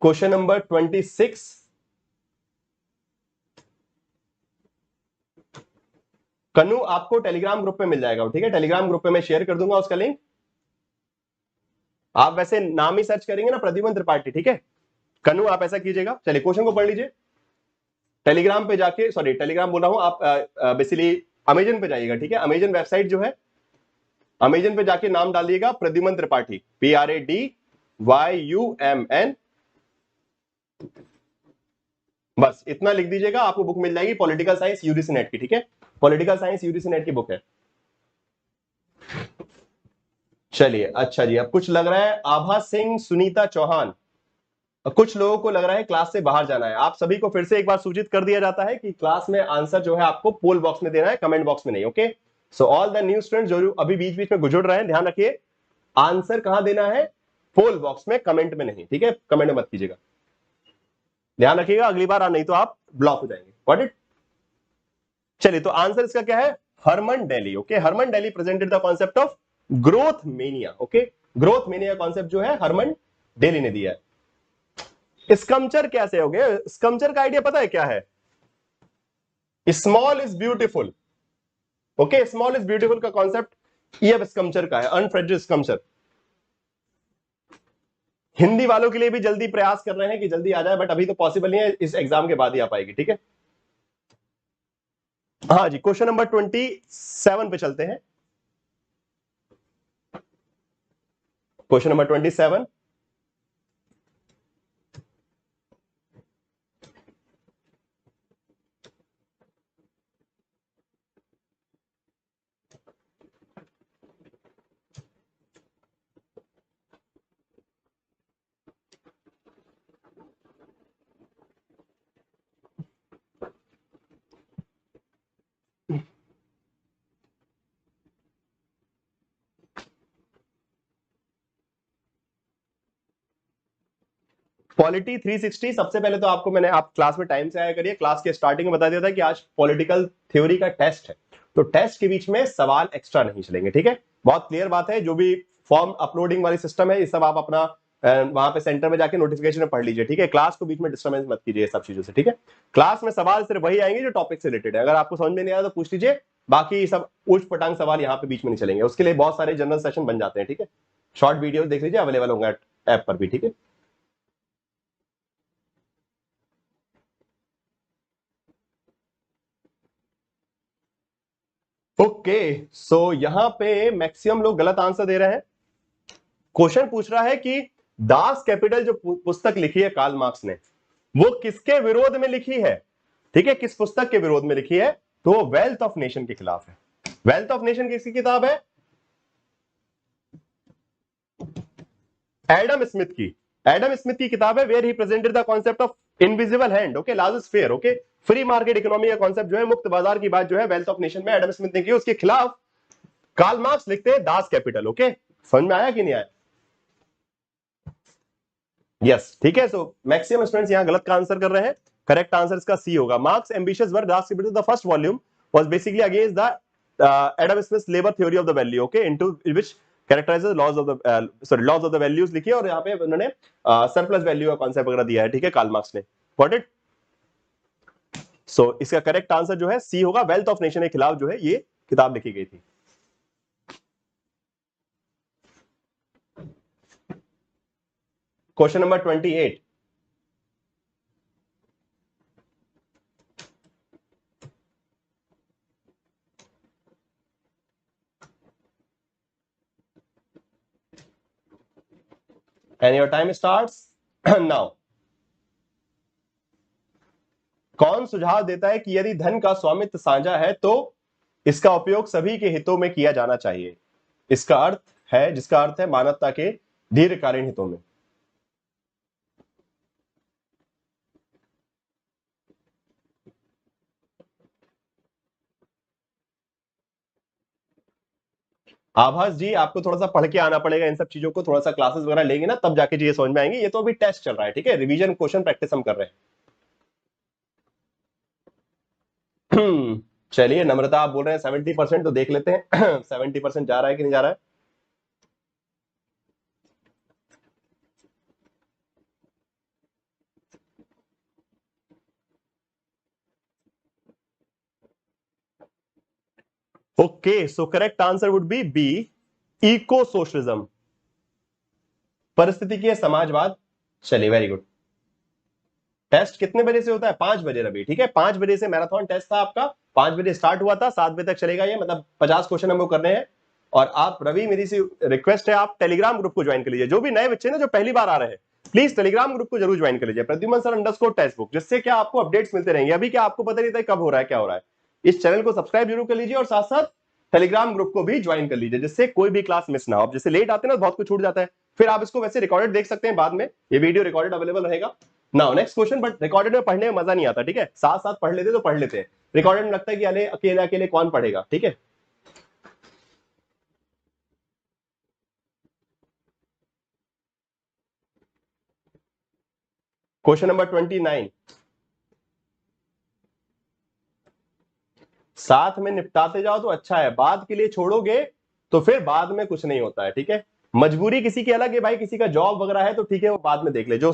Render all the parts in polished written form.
Question number 26, कन्नू आपको Telegram group पे मिल जाएगा, ठीक है, टेलीग्राम ग्रुप पे मैं शेयर कर दूंगा उसका लिंक। आप वैसे नाम ही सर्च करेंगे ना, प्रद्युमन त्रिपाठी, ठीक है। कन्नू आप ऐसा कीजिएगा। चलिए क्वेश्चन को पढ़ लीजिए। टेलीग्राम पे जाके, सॉरी टेलीग्राम बोल रहा हूं, आप बेसिकली अमेजन पे जाइएगा, ठीक है। अमेजन वेबसाइट जो है, अमेजन पे जाके नाम डालिएगा प्रद्युमन त्रिपाठी, PRADYUMN, बस इतना लिख दीजिएगा, आपको बुक मिल जाएगी पॉलिटिकल साइंस यूजीसी नेट की, ठीक है। पॉलिटिकल साइंस यूजीसी नेट की बुक है। चलिए अच्छा जी, अब कुछ लग रहा है आभा सिंह, सुनीता चौहान, कुछ लोगों को लग रहा है क्लास से बाहर जाना है। आप सभी को फिर से एक बार सूचित कर दिया जाता है कि क्लास में आंसर जो है आपको पोल बॉक्स में देना है, कमेंट बॉक्स में नहीं, okay. So all the new students जो अभी बीच बीच में गुजर रहे हैं, ध्यान रखिए, आंसर कहां देना है, पोल बॉक्स में, कमेंट में नहीं, ठीक है। कमेंट मत कीजिएगा, ध्यान रखिएगा, अगली बार नहीं तो आप ब्लॉक हो जाएंगे। Got it. चलिए तो आंसर इसका क्या है, Herman Daly, okay. Herman Daly presented the concept of growth mania, okay. Growth mania concept जो है हरमन डेली ने दिया है। स्कम्चर कैसे हो गए, स्कम्चर का आइडिया पता है क्या है, small is beautiful, okay. Small is beautiful का कॉन्सेप्ट ये स्कम्चर का है, अनफ्रेडरी स्कम्चर। हिंदी वालों के लिए भी जल्दी प्रयास कर रहे हैं कि जल्दी आ जाए, बट अभी तो पॉसिबल नहीं है, इस एग्जाम के बाद ही आ पाएगी, ठीक है। हाँ जी, क्वेश्चन नंबर 27 पे चलते हैं। Question number 27, polity 360। सबसे पहले तो आपको मैंने, आप क्लास में टाइम से आया करिए, क्लास के स्टार्टिंग में बता दिया था कि आज पॉलिटिकल थ्योरी का टेस्ट है, तो टेस्ट के बीच में सवाल एक्स्ट्रा नहीं चलेंगे, ठीक है। बहुत क्लियर बात है, जो भी फॉर्म अपलोडिंग वाली सिस्टम है, ये सब आप अपना वहां पे सेंटर में जाके नोटिफिकेशन में पढ़ लीजिए, ठीक है। क्लास को बीच में डिस्टर्बेंस मत कीजिए सब चीजों से, ठीक है। क्लास में सवाल सिर्फ वही आएंगे जो टॉपिक से रिलेटेड है, अगर आपको समझ में नहीं आया तो पूछ लीजिए, बाकी सब उच्च पटांग सवाल यहाँ पे बीच में नहीं चलेंगे। उसके लिए बहुत सारे जनरल सेशन बन जाते हैं, ठीक है। शॉर्ट वीडियो देख लीजिए, अवेलेबल होंगे ऐप पर भी, ठीक है। ओके, सो यहां पे मैक्सिमम लोग गलत आंसर दे रहे हैं। क्वेश्चन पूछ रहा है कि दास कैपिटल जो पुस्तक लिखी है कार्ल मार्क्स ने, वो किसके विरोध में लिखी है, ठीक है, किस पुस्तक के विरोध में लिखी है, तो वो वेल्थ ऑफ नेशन के खिलाफ है। वेल्थ ऑफ नेशन किसकी किताब है, एडम स्मिथ की, एडम स्मिथ की किताब है, where he presented the concept of invisible hand, okay, largest fair, okay. Free market economy का कॉन्सेप्ट जो है, मुक्त बाजार की बात जो है वेल्थ ऑफ नेशन में एडम स्मिथ ने की, उसके खिलाफ कार्ल मार्क्स लिखते हैं दास कैपिटल, ओके। समझ में आया कि नहीं आया, यस, ठीक है। सो मैक्सिमम स्टूडेंट्स यहां गलत का आंसर कर रहे हैं, करेक्ट आंसर इसका सी होगा। Marx ambitious work Das Kapital the first volume was basically against the Adam Smith labour theory of the value, okay, into which characterizes laws of the, sorry, laws of the values लिखी है, और यहां पे उन्होंने surplus value का concept वगैरह दिया है, ठीक है, कार्ल मार्क्स ने। Got it. सो इसका करेक्ट आंसर जो है सी होगा, वेल्थ ऑफ नेशन के खिलाफ जो है ये किताब लिखी गई थी। Question number 28, and your time starts now। कौन सुझाव देता है कि यदि धन का स्वामित्व साझा है तो इसका उपयोग सभी के हितों में किया जाना चाहिए, इसका अर्थ है, जिसका अर्थ है मानवता के दीर्घकालीन हितों में। आभास जी, आपको थोड़ा सा पढ़ के आना पड़ेगा इन सब चीजों को, थोड़ा सा क्लासेस वगैरह लेंगे ना तब जाके ये समझ में आएंगे, ये तो अभी टेस्ट चल रहा है, ठीक है, रिवीजन क्वेश्चन प्रैक्टिस हम कर रहे हैं। चलिए नम्रता, आप बोल रहे हैं 70%, तो देख लेते हैं 70% जा रहा है कि नहीं जा रहा है। Okay, so correct answer would be B, eco socialism, परिस्थितिकीय समाजवाद। चलिए, वेरी गुड। टेस्ट कितने बजे से होता है? 5 बजे रवि, ठीक है। 5 बजे से मैराथन टेस्ट था आपका, 5 बजे स्टार्ट हुआ था, 7 बजे तक चलेगा ये, मतलब 50 क्वेश्चन हमको करने हैं। और आप रवि, मेरी सी रिक्वेस्ट है, आप टेलीग्राम ग्रुप को ज्वाइन कर लीजिए। जो भी नए बच्चे ना, जो पहली बार आ रहे हैं, प्लीज टेलीग्राम ग्रुप को जरूर ज्वाइन कर लीजिए, Pradyuman sir underscore text book, जिससे क्या आपको अपडेट्स मिलते रहेंगे। अभी क्या आपको पता नहीं था कब हो रहा है, क्या हो रहा है। इस चैनल को सब्सक्राइब जरूर कर लीजिए और साथ साथ टेलीग्राम ग्रुप को भी ज्वाइन कर लीजिए, जिससे कोई भी क्लास मिस ना हो। जैसे लेट आते हैं ना, बहुत कुछ छूट जाता है, फिर आप इसको वैसे रिकॉर्डेड देख सकते हैं बाद में, ये वीडियो रिकॉर्डेड अवेलेबल रहेगा। Now next question, but recorded में पढ़ने में मजा नहीं आता, ठीक है। साथ साथ पढ़ लेते तो पढ़ लेते हैं, रिकॉर्डेड में लगता है कि अरे अकेले अकेले कौन पढ़ेगा, ठीक है। क्वेश्चन नंबर 29, साथ में निपटाते जाओ तो अच्छा है, बाद के लिए छोड़ोगे तो फिर बाद में कुछ नहीं होता है, ठीक है। मजबूरी किसी की अलग है भाई, किसी का जॉब वगैरह है तो ठीक है, वो बाद में देख ले। जो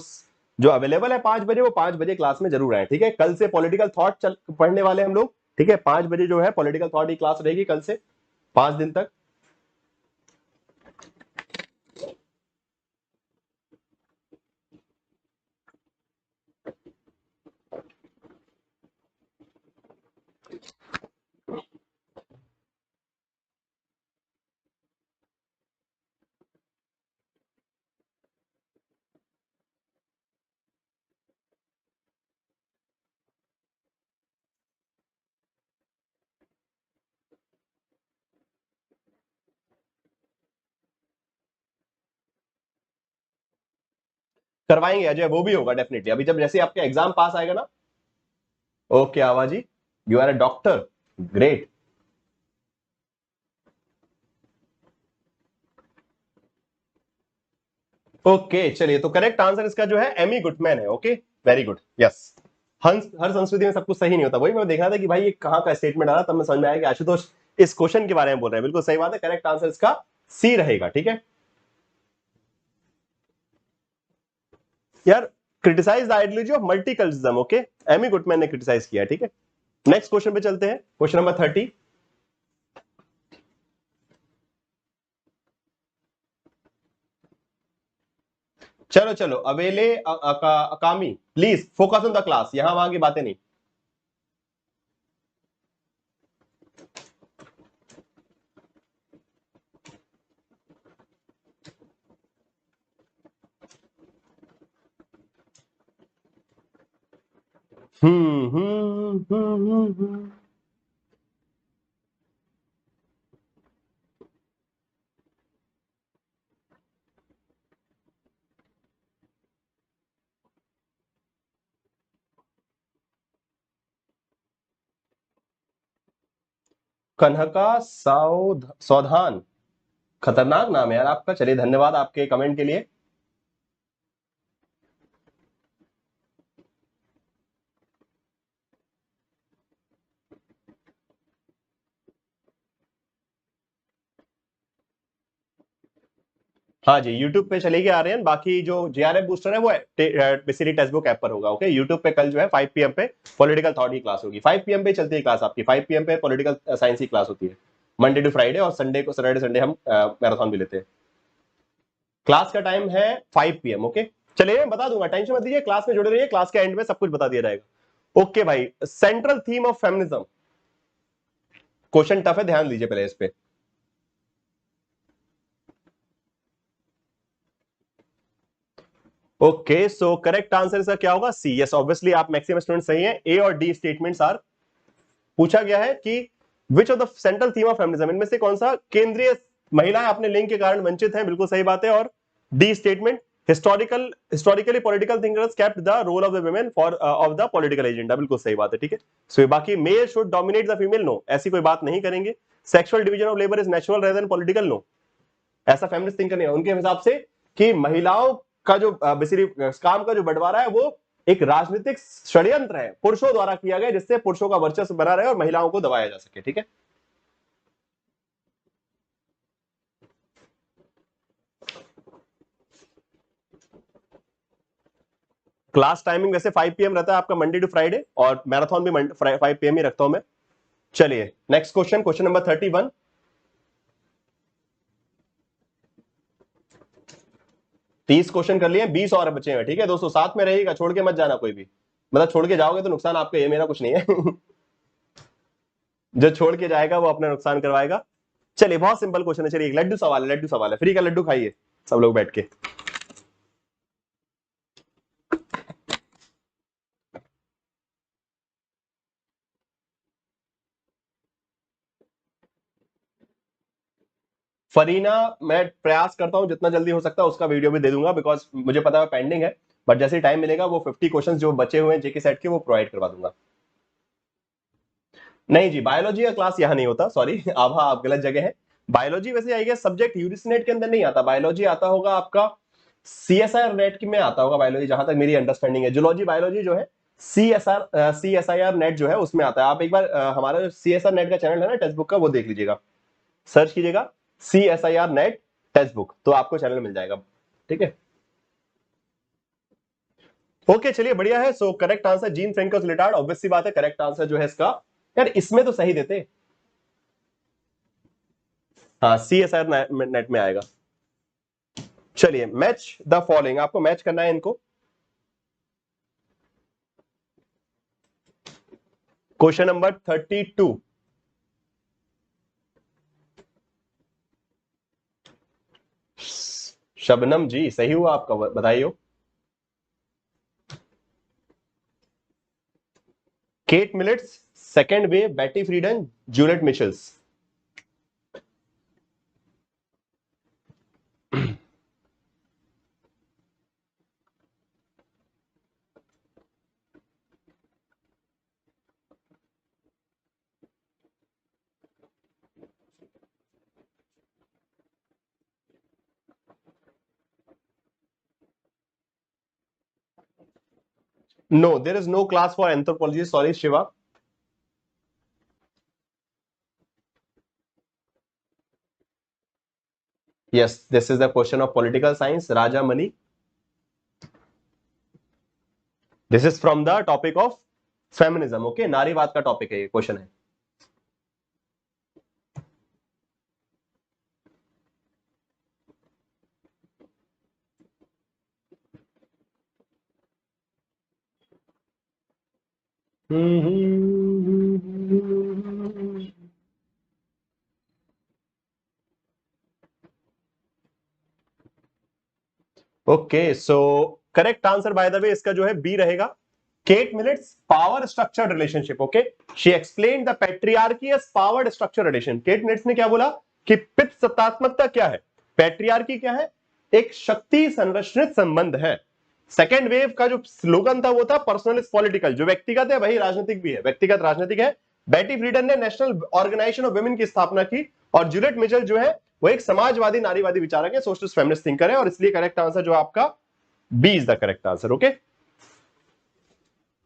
जो अवेलेबल है 5 बजे, वो 5 बजे क्लास में जरूर आए, ठीक है। कल से पॉलिटिकल थॉट पढ़ने वाले हम लोग, ठीक है। 5 बजे जो है पॉलिटिकल थॉट की क्लास रहेगी कल से 5 दिन तक। करवाएंगे अजय, वो भी होगा डेफिनेटली, अभी जब जैसे आपका एग्जाम पास आएगा ना। ओके आवाजी, you are a doctor, great. Okay चलिए, तो करेक्ट आंसर इसका जो है एमी गुटमैन है। Okay, very good, yes. हंस, हर संस्कृति में सब कुछ सही नहीं होता, वही मैं देख रहा था कि भाई ये कहां का स्टेटमेंट आ रहा, तब मैं समझ में आया कि आशुतोष इस क्वेश्चन के बारे में बोल रहे हैं। बिल्कुल सही बात है, करेक्ट आंसर इसका सी रहेगा, ठीक है यार। Criticize the ideology of multiculturalism, okay, Amy Gutmann ने क्रिटिसाइज किया, ठीक है। नेक्स्ट क्वेश्चन पे चलते हैं, क्वेश्चन नंबर 30। चलो चलो, अवेले अकामी, please focus on the class, यहां वहां की बातें नहीं। हम्म। कन्हका सावधान, खतरनाक नाम है यार आपका। चलिए, धन्यवाद आपके कमेंट के लिए। हाँ जी, यूट्यूब पे चले गए आ रहे हैं। बाकी जो जेआरएफ बूस्टर है वो बेसिकली टेक्स्ट बुक ऐप पर होगा। ओके, यूट्यूब पे कल जो है 5 PM पे पॉलिटिकल थॉट की क्लास होगी। 5 PM पे चलती है क्लास आपकी, 5 PM पे पॉलिटिकल साइंस की क्लास होती है, मंडे टू फ्राइडे, और संडे को, सैटरडे संडे हम मैराथन भी लेते हैं। क्लास का टाइम है 5 PM। ओके, चलिए मैं बता दूंगा, टेंशन मत लीजिए, क्लास में जुड़े रहिए, क्लास के एंड में सब कुछ बता दिया जाएगा। ओके भाई, central theme of feminism, question tough है, ध्यान दीजिए पहले इस पे। ओके, सो करेक्ट आंसर इसका क्या होगा? सी, यस, ऑब्वियसली आप मैक्सिमम स्टूडेंट सही हैं। ए और डी स्टेटमेंट्स आर, पूछा गया है कि which of the central theme of feminism, इनमें से कौन सा केंद्रीय, महिलाएं अपने लिंग के कारण वंचित हैं, बिल्कुल सही बात है। और D statement, historically political thinkers kept the role of the women for of the political agenda, बिल्कुल सही बात है, ठीक है। सो बाकी male should dominate the female, no, ऐसी कोई बात नहीं करेंगे। Sexual division of labour is natural rather than political, no, ऐसा फेमिनिस्ट थिंकर नहीं है उनके हिसाब से, कि महिलाओं का जो बेसिकली काम का जो बंटवारा है, वो एक राजनीतिक षड्यंत्र है, पुरुषों द्वारा किया गया, जिससे पुरुषों का वर्चस्व बना रहे और महिलाओं को दबाया जा सके, ठीक है। क्लास टाइमिंग वैसे 5 PM रहता है आपका, मंडे टू फ्राइडे, और मैराथन भी 5 PM ही रखता हूं मैं। चलिए नेक्स्ट क्वेश्चन, क्वेश्चन नंबर 31। तीस क्वेश्चन कर लिए, 20 और बचे हैं। ठीक है दोस्तों, साथ में रहेगा, छोड़ के मत जाना कोई भी, मतलब छोड़ के जाओगे तो नुकसान आपका, ये मेरा कुछ नहीं है। जो छोड़ के जाएगा वो अपना नुकसान करवाएगा। चलिए बहुत सिंपल क्वेश्चन है। चलिए एक लड्डू सवाल है, लड्डू सवाल है, फ्री का लड्डू खाइए सब लोग बैठ के। फरीना, मैं प्रयास करता हूं जितना जल्दी हो सकता है उसका वीडियो भी दे दूंगा, बिकॉज मुझे पता है पेंडिंग है, बट जैसे टाइम मिलेगा वो 50 क्वेश्चन जो बचे हुए हैं जेके सेट के वो प्रोवाइड करवा दूंगा। नहीं जी, बायोलॉजी का क्लास यहाँ नहीं होता, सॉरी आभा आप गलत जगह है। बायोलॉजी वैसे I guess subject UGC NET के अंदर नहीं आता, बायोलॉजी आता होगा आपका सीएसआईआर नेट में आता होगा बायोलॉजी, जहां तक मेरी अंडरस्टैंडिंग है। जूलॉजी बायोलॉजी जो है सीएसआईआर नेट जो है उसमें आता है। आप एक बार हमारा जो सीएसआर नेट का चैनल है ना टेक्स्ट बुक का, वो देख लीजिएगा, सर्च कीजिएगा सीएसआईआर नेट टेक्स्ट बुक, तो आपको चैनल मिल जाएगा। ठीक है, ओके चलिए बढ़िया है। So correct answer Jean Francois Lyotard, obvious सी बात है करेक्ट आंसर जो है इसका। यार इसमें तो सही देते। हाँ सीएसआईआर नेट में आएगा। चलिए मैच द फॉलोइंग, आपको मैच करना है इनको। Question number 32। शबनम जी सही हुआ आपका, बधाई हो। Kate Millett's, second wave, Betty Friedan, Juliet Mitchell's. No, there is no class for anthropology. Sorry, Shiva. Yes, this is the question of political science. Raja Mani. This is from the topic of feminism. Okay, नारीवाद का topic है ये question है। Okay so correct answer by the way इसका जो है B रहेगा। Kate Millett's power structure relationship. Okay, she explain the patriarchy as power structure relation. Kate Millett's ने क्या बोला कि पितृ सत्तात्मकता क्या है, पैट्रियार्की क्या है, एक शक्ति संरक्षित संबंध है। सेकेंड वेव का जो स्लोगन था वो था पर्सनल इज पॉलिटिकल, जो व्यक्तिगत है वही राजनीतिक भी है, व्यक्तिगत राजनीतिक है। बेटी फ्रीडन ने नेशनल ऑर्गेनाइजेशन ऑफ वुमेन की स्थापना की, और जूलियट मिचेल जो है वो एक समाजवादी नारीवादी विचारक है, सोशलिस्ट फेमिनिस्ट थिंकर है, और इसलिए करेक्ट आंसर जो आपका B is the correct answer. Okay,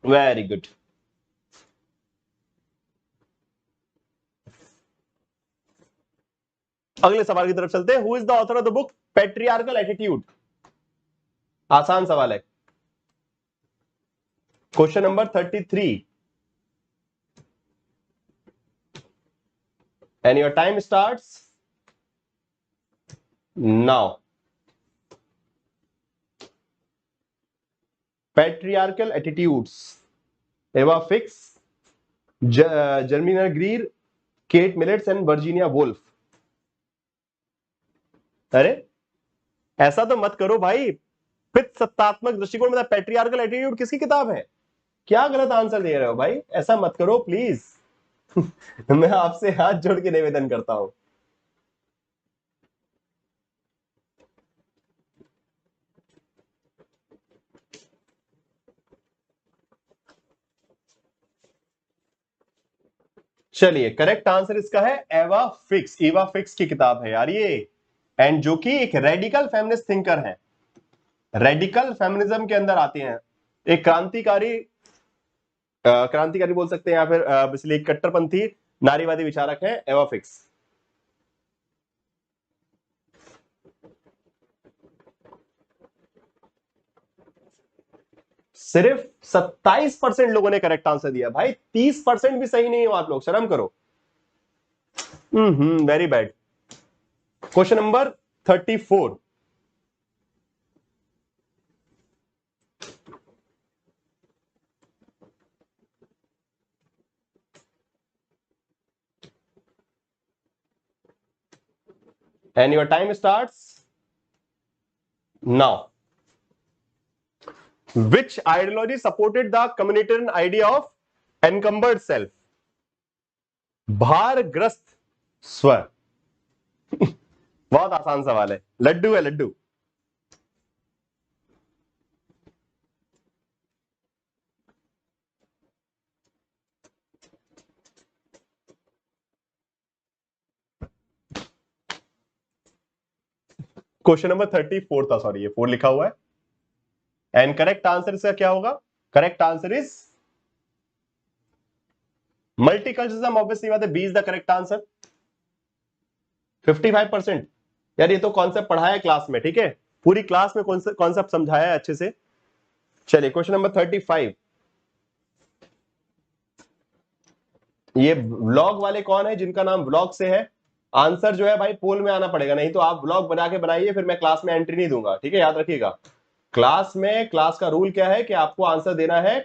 very good. अगले सवाल की तरफ चलते हैं। Who is the author of the book patriarchal attitude? आसान सवाल है। Question number 33 and your time starts now. Patriarchal attitudes, Eva Figes, Germaine Greer, Kate Millett's and Virginia Woolf. अरे ऐसा तो मत करो भाई, पितृ सत्तात्मक दृष्टिकोण मतलब पैट्रियार्कल एटीट्यूड किसकी किताब है? क्या गलत आंसर दे रहे हो भाई, ऐसा मत करो प्लीज। मैं आपसे हाथ जोड़ के निवेदन करता हूं। चलिए करेक्ट आंसर इसका है एवा फिक्स, एवा फिक्स की किताब है यार ये, एंड जो कि एक रेडिकल फेमिनिस्ट थिंकर है, रेडिकल फेमिनिज्म के अंदर आती हैं, एक क्रांतिकारी, क्रांतिकारी बोल सकते हैं या फिर इसलिए कट्टरपंथी नारीवादी विचारक है एवा फिक्स। सिर्फ 27% लोगों ने करेक्ट आंसर दिया भाई, 30% भी सही नहीं हो आप लोग, शर्म करो। Very bad. Question number 34। And your time starts now. Which ideology supported the communitarian idea of encumbered self? भारग्रस्त स्वर। बहुत आसान सवाल है, लड्डू है लड्डू। क्वेश्चन नंबर 34 था, सॉरी ये 4 लिखा हुआ है। एंड करेक्ट आंसर इसका क्या होगा? Correct answer is multiculturalism. Obviously बात है, B is the correct answer. 55%। यार ये तो कॉन्सेप्ट पढ़ाया है क्लास में, ठीक है, पूरी क्लास में कॉन्सेप्ट समझाया है अच्छे से। चलिए क्वेश्चन नंबर 35। ये व्लॉग वाले कौन है जिनका नाम व्लॉग से है? आंसर जो है भाई पोल में आना पड़ेगा, नहीं तो आप व्लॉग बना के बनाइए, फिर मैं क्लास में एंट्री नहीं दूंगा, ठीक है, याद रखिएगा। क्लास में, क्लास का रूल क्या है कि आपको आंसर देना है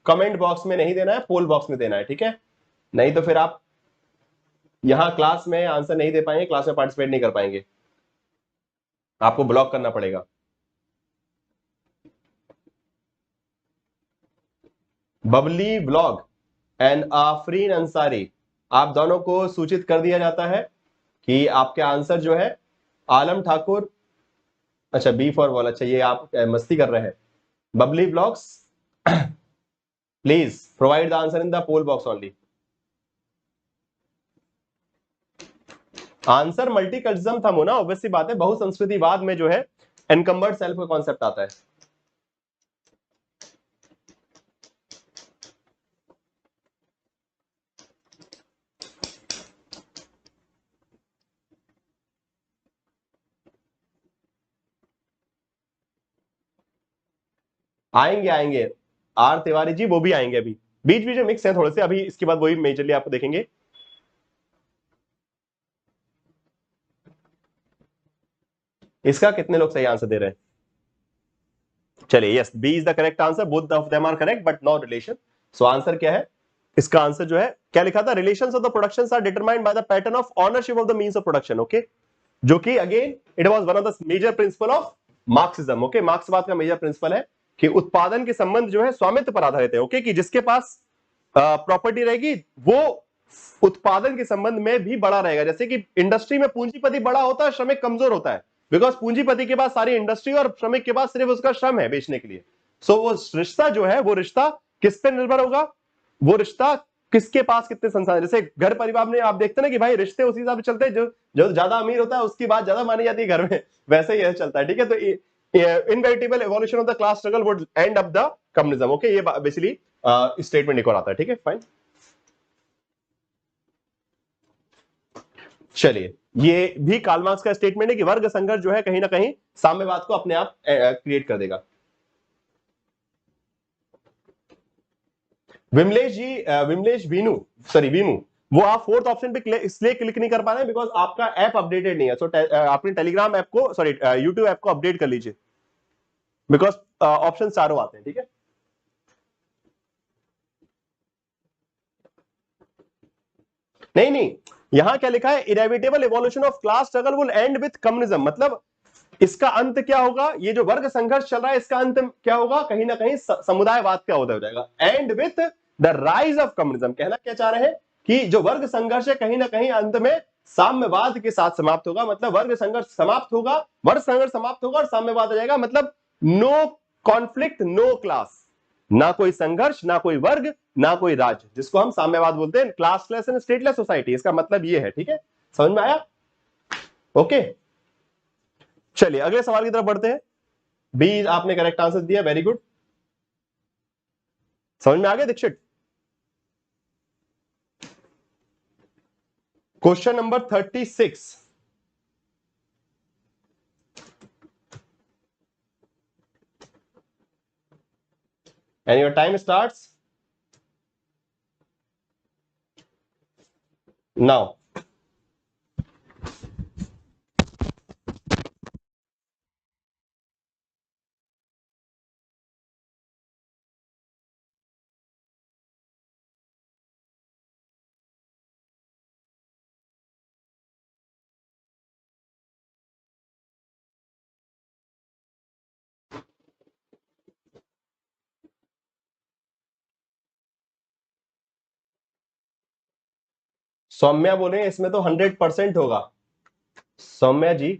कमेंट बॉक्स में नहीं देना है, पोल बॉक्स में देना है, ठीक है। नहीं तो फिर आप यहां क्लास में आंसर नहीं दे पाएंगे, क्लास में पार्टिसिपेट नहीं कर पाएंगे, आपको ब्लॉक करना पड़ेगा। बबली ब्लॉग एंड आफरीन अंसारी, आप दोनों को सूचित कर दिया जाता है कि आपके आंसर जो है आलम ठाकुर, अच्छा बी फॉर बॉल, अच्छा ये आप मस्ती कर रहे हैं। Bubbly Blogs please provide the answer in the poll box only. Answer multiculturalism था मोना, ऑब्वियसली बात है, बहुसंस्कृतिवाद में जो है एनकम्बर्ड सेल्फ का कॉन्सेप्ट आता है। आएंगे आएंगे, आर तिवारी जी वो भी आएंगे, अभी बीच बीच में मिक्स है थोड़े से, अभी इसके बाद वही मेजरली आपको देखेंगे। इसका कितने लोग सही आंसर दे रहे हैं? चलिए, yes, B is the correct answer, both of them are correct but no relation. So answer क्या है? इसका आंसर जो है क्या लिखा था? Relations of the productions are determined by the pattern of ownership of the means of production. Okay, जो कि again it was one of the major principle of Marxism. Okay, मार्क्सवाद का मेजर प्रिंसिपल है कि उत्पादन के संबंध जो है स्वामित्व पर आधारित है। ओके, कि जिसके पास प्रॉपर्टी रहेगी वो उत्पादन के संबंध में भी बड़ा रहेगा। जैसे कि इंडस्ट्री में पूंजीपति बड़ा होता है, श्रमिक कमजोर होता है, बिकॉज पूंजीपति के पास सारी इंडस्ट्री और श्रमिक के पास सिर्फ उसका श्रम है बेचने के लिए। सो वो रिश्ता जो है, वो रिश्ता किस पे निर्भर होगा? वो रिश्ता किसके पास कितने संसाधन, जैसे घर परिवार में आप देखते हैं ना कि भाई रिश्ते उसी हिसाब से चलते हैं, जो जो ज्यादा अमीर होता है उसकी बात ज्यादा मानी जाती है घर में, वैसे ही यह चलता है, ठीक है। तो inevitable evolution of the class struggle would end up the communism. Okay, ये बेसिकली स्टेटमेंट एक और आता है, ठीक है, फाइन। चलिए, ये भी कार्ल मार्क्स का स्टेटमेंट है कि वर्ग संघर्ष जो है कहीं ना कहीं साम्यवाद को अपने आप क्रिएट कर देगा। विमलेश जी, विमलेश वीनू, सॉरी वीमू, वो आप फोर्थ ऑप्शन पे इसलिए क्लिक नहीं कर पा रहे हैं बिकॉज आपका ऐप अपडेटेड नहीं है। सो अपने टेलीग्राम ऐप को, सॉरी यूट्यूब ऐप को अपडेट कर लीजिए, बिकॉज ऑप्शन चारों आते हैं, ठीक है। नहीं नहीं, यहां क्या लिखा है? Inevitable evolution of class struggle will and with communism, मतलब इसका अंत क्या होगा? ये जो वर्ग संघर्ष चल रहा है इसका अंत क्या होगा? कहीं ना कहीं समुदायवाद का उदय हो जाएगा, and with the rise of communism. कहना क्या चाह रहे हैं कि जो वर्ग संघर्ष है कहीं ना कहीं अंत में साम्यवाद के साथ समाप्त होगा, मतलब वर्ग संघर्ष समाप्त होगा, वर्ग संघर्ष समाप्त होगा और साम्यवाद आ जाएगा, मतलब नो कॉन्फ्लिक्ट, नो क्लास, ना कोई संघर्ष, ना कोई वर्ग, ना कोई राज्य, जिसको हम साम्यवाद बोलते हैं, क्लासलेस एंड स्टेटलेस सोसाइटी, इसका मतलब ये है, ठीक है, समझ में आया? ओके, चलिए अगले सवाल की तरफ बढ़ते हैं। बी आपने करेक्ट आंसर दिया, वेरी गुड, समझ में आ गया Dikshit? Question number 36। And your time starts now. Saumya बोले इसमें तो 100% होगा। Saumya ji,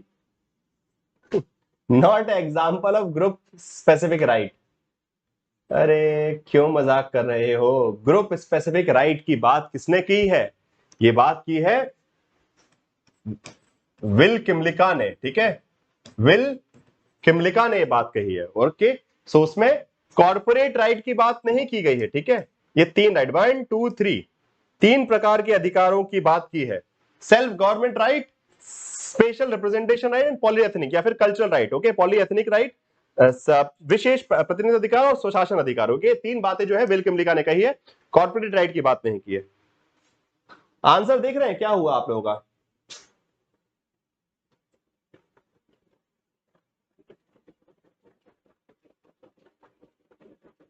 not example of group specific right. अरे क्यों मजाक कर रहे हो? ग्रुप स्पेसिफिक राइट की बात किसने की है? ये बात की है विल किमलिका ने, ठीक है? विल किमलिका ने ये बात कही है। ओके, सो उसमें कॉर्पोरेट राइट की बात नहीं की गई है, ठीक है? ये तीन राइट, 1 2 3, तीन प्रकार के अधिकारों की बात की है। Self government right, special representation right and polyethnic या फिर cultural right. Okay, polyethnic right, विशेष प्रतिनिधि अधिकार और स्वशासन अधिकार। ओके, तीन बातें जो है विल किमलिका ने कही है, कॉर्पोरेट राइट की बात नहीं की है। आंसर देख रहे हैं क्या हुआ आप लोगों का?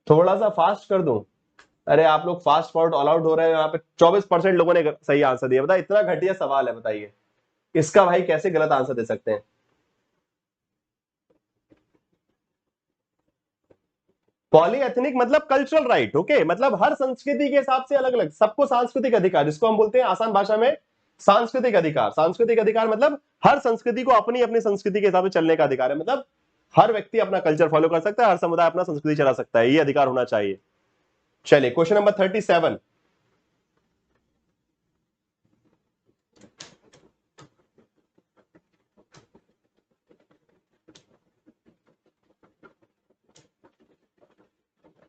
थोड़ा सा फास्ट कर दूं? अरे आप लोग फास्ट फॉरवर्ड ऑल आउट हो रहे हैं। यहाँ पे 24% लोगों ने सही आंसर दिया। बताइए, इतना घटिया सवाल है, बताइए इसका भाई कैसे गलत आंसर दे सकते हैं? पॉलीएथनिक मतलब कल्चरल राइट। ओके, मतलब हर संस्कृति के हिसाब से अलग अलग, सबको सांस्कृतिक अधिकार, जिसको हम बोलते हैं आसान भाषा में सांस्कृतिक अधिकार। सांस्कृतिक अधिकार मतलब हर संस्कृति को अपनी अपनी संस्कृति के हिसाब से चलने का अधिकार है। मतलब हर व्यक्ति अपना कल्चर फॉलो कर सकता है, हर समुदाय अपना संस्कृति चला सकता है, ये अधिकार होना चाहिए। चलिए, question number 37।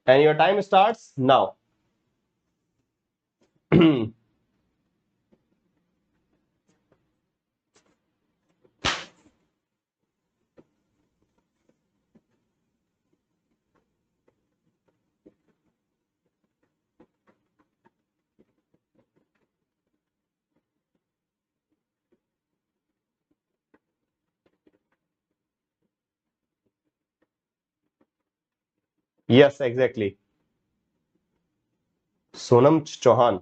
And your time starts now. Yes exactly, Sonam Chauhan.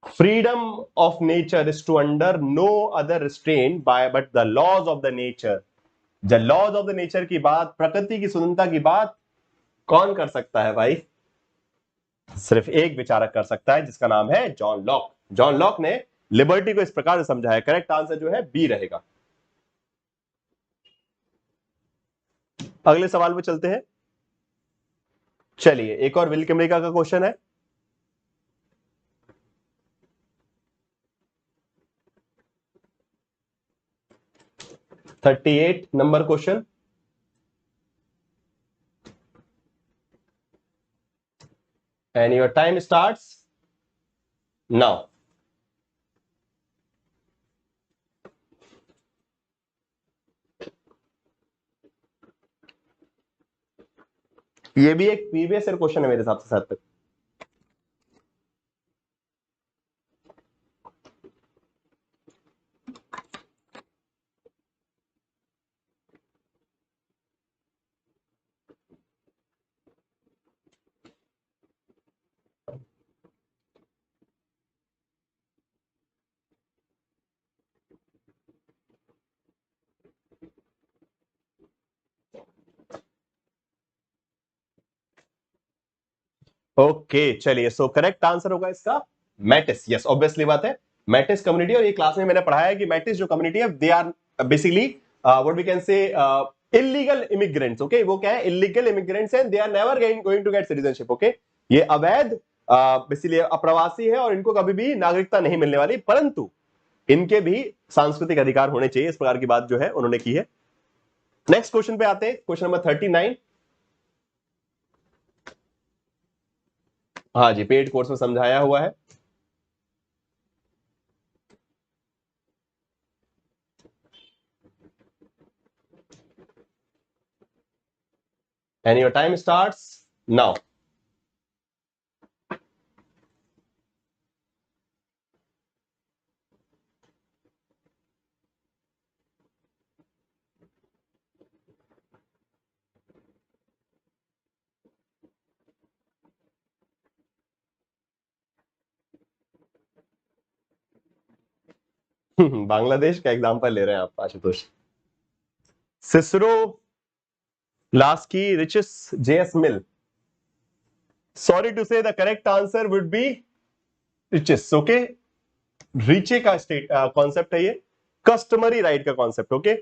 Freedom of nature is to under no other restrain by but the laws of the nature. The laws of the nature की बात, प्रकृति की स्वतंत्रता की बात कौन कर सकता है भाई? सिर्फ एक विचारक कर सकता है, जिसका नाम है जॉन लॉक। जॉन लॉक ने लिबर्टी को इस प्रकार से समझाया। करेक्ट आंसर जो है बी रहेगा। अगले सवाल पे चलते हैं। चलिए, एक और विल किमरिका का क्वेश्चन है। Thirty eight number question, and your time starts now. ये भी एक प्रीवियस ईयर क्वेश्चन है मेरे हिसाब से शायद तक। ओके चलिए, सो करेक्ट आंसर होगा इसका मैटिस। यस, ऑब्वियसली बात है, मैटिस कम्युनिटी। और ये क्लास में मैंने पढ़ाया है कि मैटिस जो कम्युनिटी है, they are basically what we can say illegal immigrants. Okay, वो क्या है? इलीगल इमिग्रेंट्स हैं, they are never going to get citizenship. Okay, ये अवैध बेसिकली अप्रवासी है और इनको कभी भी नागरिकता नहीं मिलने वाली, परंतु इनके भी सांस्कृतिक अधिकार होने चाहिए। इस प्रकार की बात जो है उन्होंने की है। नेक्स्ट क्वेश्चन पे आते हैं, क्वेश्चन नंबर 39। हाँ जी, पेड कोर्स में समझाया हुआ है। And your time starts now. Bangladesh का एग्जांपल ले रहे हैं आप Ashutosh. Cicero, Laski, Ritchie's, J S Mill. Sorry to say the correct answer would be Ritchie's. Okay, Ritchie का स्टेट कॉन्सेप्ट है ये, कस्टमरी राइट का कॉन्सेप्ट। ओके,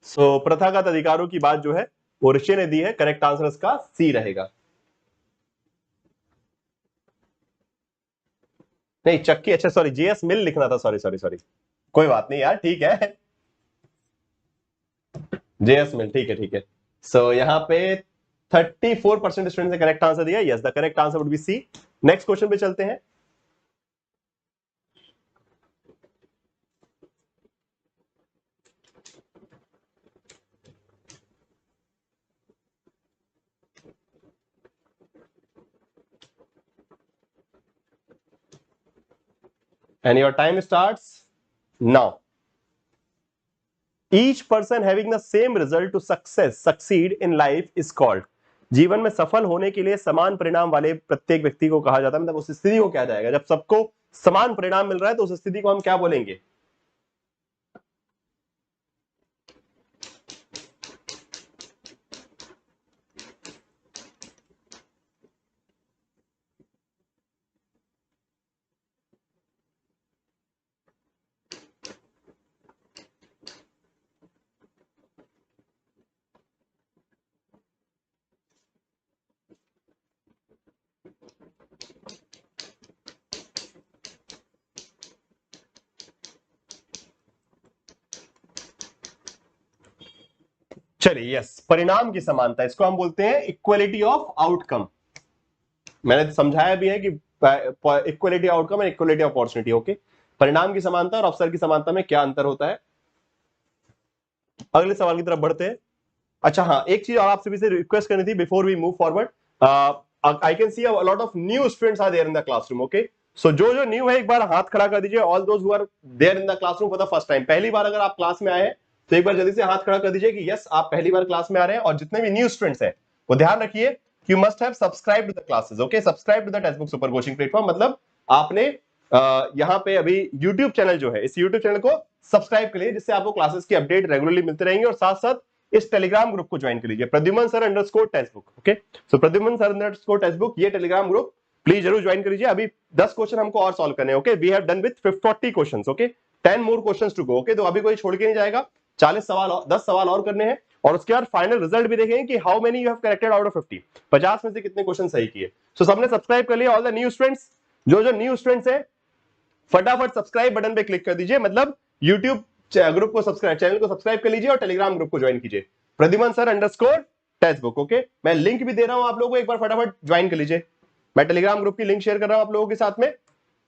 सो प्रथागत अधिकारों की बात जो है वो ऋषि ने दी है। करेक्ट आंसर इसका सी रहेगा। नहीं चक्की, अच्छा सॉरी, जेएस मिल लिखना था, सॉरी सॉरी सॉरी, कोई बात नहीं यार, ठीक है। जेएस मिल, ठीक है ठीक है। सो यहाँ पे 34% स्टूडेंट ने करेक्ट आंसर दिया। Yes, the correct answer would be C. Next question पे चलते हैं। And your time starts now. Each person having the same result to success succeed in life is called. जीवन में सफल होने के लिए समान परिणाम वाले प्रत्येक व्यक्ति को कहा जाता है, मतलब उस स्थिति को क्या जाएगा जब सबको समान परिणाम मिल रहा है, तो उस स्थिति को हम क्या बोलेंगे? चलिए, यस, परिणाम की समानता, इसको हम बोलते हैं इक्वलिटी ऑफ आउटकम। मैंने समझाया भी है कि equality outcome and equality opportunity. Okay, परिणाम की समानता और अवसर की समानता में क्या अंतर होता है? अगले सवाल की तरफ बढ़ते हैं। अच्छा हाँ, एक चीज और आपसे भी रिक्वेस्ट करनी थी before we move forward. I can see a lot of new students are there in the classroom. Okay, so जो जो न्यू है एक बार हाथ खड़ा कर दीजिए। All those who are there in the classroom for the first time, पहली बार अगर आप क्लास में आए हैं तो एक बार जल्दी से हाथ खड़ा कर दीजिए कि यस आप पहली बार क्लास में आ रहे हैं। और जितने भी न्यू स्टूडेंट्स हैं वो ध्यान रखिए, you must have subscribe to the classes. Okay, subscribe to the Testbook super coaching platform, मतलब आपने यहाँ पे अभी यूट्यूब चैनल जो है, इस यूट्यूब चैनल को सब्सक्राइब कर लीजिए, जिससे आपको क्लासेस की अपडेट रेगुलरली मिलते रहेंगे। और साथ साथ इस टेलीग्राम ग्रुप को ज्वाइन कर लीजिए, Pradyuman sir underscore textbook. Okay, so Pradyuman sir underscore textbook, ये टेलीग्राम ग्रुप प्लीज जरूर ज्वाइन कर लीजिए। अभी 10 क्वेश्चन हमको और सॉल्व करने हैं। Okay, we have done with 40 questions. Okay, 10 more questions to go. Okay, तो अभी कोई छोड़ के नहीं जाएगा, 40 सवाल, 10 सवाल और करने हैं। और उसके बाद फाइनल रिजल्ट भी देखेंगे कि how many you have corrected out of 50, 50 में से कितने क्वेश्चन सही किए। सो सबने सब्सक्राइब कर लिया, ऑल द न्यू स्टूडेंट्स, जो जो न्यू स्टूडेंट्स है फटाफट सब्सक्राइब बटन पे क्लिक कर दीजिए, मतलब यूट्यूब ग्रुप को सब्सक्राइब, चैनल को सब्सक्राइब कर लीजिए और टेलीग्राम ग्रुप को ज्वाइन कीजिए, Pradyuman sir underscore textbook. Okay, मैं लिंक भी दे रहा हूं आप लोगों को, एक बार फटाफट ज्वाइन कर लीजिए। मैं टेलीग्राम ग्रुप की लिंक शेयर कर रहा हूं आप लोगों के साथ में,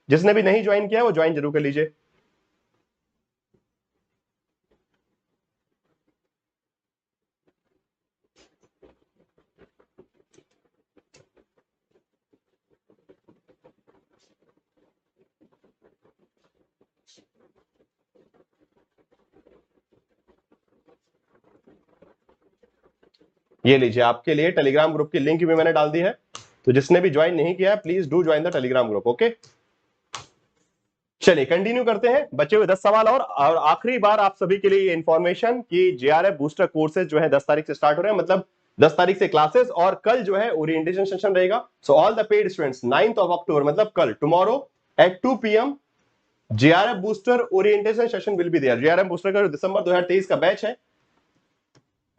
जिसने भी नहीं ज्वाइन किया वो ज्वाइन जरूर कर लीजिए। ये लीजिए, आपके लिए टेलीग्राम ग्रुप की लिंक भी मैंने डाल दी है, तो जिसने भी ज्वाइन नहीं किया please do join the Telegram group. Okay, चलिए कंटिन्यू करते हैं, बचे हुए 10 सवाल और आखिरी बार आप सभी के लिए इंफॉर्मेशन कि जेआरएफ बूस्टर कोर्सेज जो है 10 तारीख से स्टार्ट हो रहे हैं, मतलब 10 तारीख से क्लासेस, और कल जो है ओरिएंटेशन सेशन रहेगा। So all the paid students 9th of October, मतलब कल, tomorrow at 2 PM, JRF booster orientation session will be there. JRF booster का जो दिसंबर 2023 का बैच है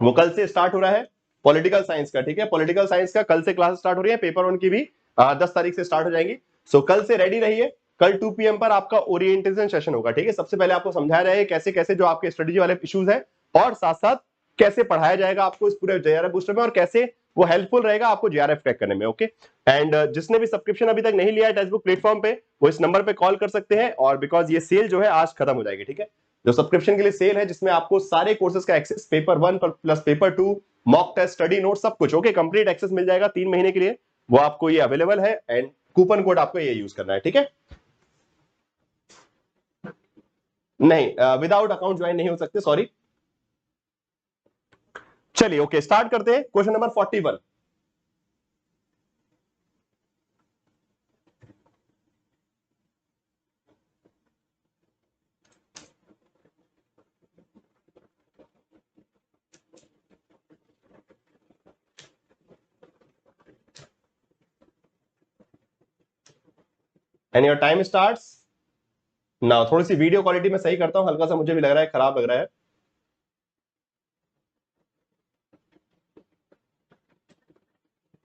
वो कल से स्टार्ट हो रहा है, पॉलिटिकल साइंस का। ठीक है, पॉलिटिकल साइंस का कल से क्लास स्टार्ट हो रही है, पेपर 1 की भी 10 तारीख से स्टार्ट हो जाएंगी। सो कल से रेडी रहिए, कल 2 PM पर आपका ओरिएंटेशन सेशन होगा। ठीक है, सबसे पहले आपको समझाया जाएगा कैसे कैसे जो आपके स्ट्रेटेजी वाले इश्यूज है, और साथ साथ कैसे पढ़ाया जाएगा आपको इस पूरे जेआरएफ बूस्टर में, और कैसे वो हेल्पफुल रहेगा आपको जेआरएफ क्रैक करने में। ओके, एंड जिसने भी सब्सक्रिप्शन अभी तक नहीं लिया है टेक्स्ट बुक प्लेटफॉर्म पे, वो इस नंबर पे कॉल कर सकते हैं, और बिकॉज ये सेल जो है आज खत्म हो जाएगी। ठीक है, जो सब्सक्रिप्शन के लिए सेल है, जिसमें आपको सारे कोर्सेज का access, paper 1 plus paper 2, mock test, study note, सब कुछ। ओके, कंप्लीट एक्सेस मिल जाएगा 3 महीने के लिए, वो आपको ये अवेलेबल है, एंड कूपन कोड आपको ये यूज करना है। ठीक है, नहीं विदाउट अकाउंट ज्वाइन नहीं हो सकते, सॉरी। चलिए ओके, स्टार्ट करते हैं। Question number 41, and your time starts now. थोड़ी सी वीडियो क्वालिटी में सही करता हूं, हल्का सा मुझे भी लग रहा है खराब लग रहा है।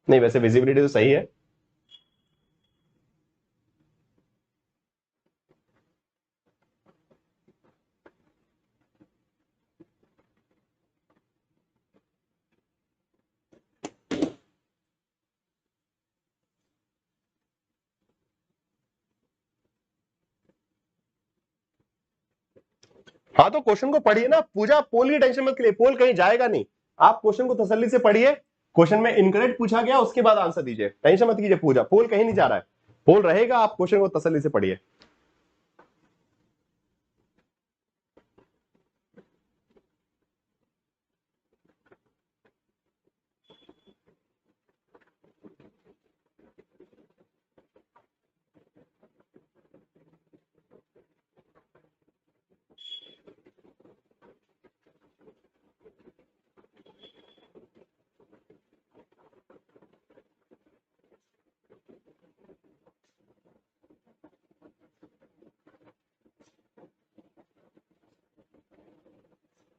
नहीं, वैसे विजिबिलिटी तो सही है। हाँ, तो क्वेश्चन को पढ़िए ना, पूजा पोल की टेंशन मत करिए, पोल कहीं जाएगा नहीं। आप क्वेश्चन को तसल्ली से पढ़िए। क्वेश्चन में इनकरेक्ट पूछा गया, उसके बाद आंसर दीजिए, टेंशन मत कीजिए। पूजा पोल कहीं नहीं जा रहा है, पोल रहेगा। आप क्वेश्चन को तसल्ली से पढ़िए।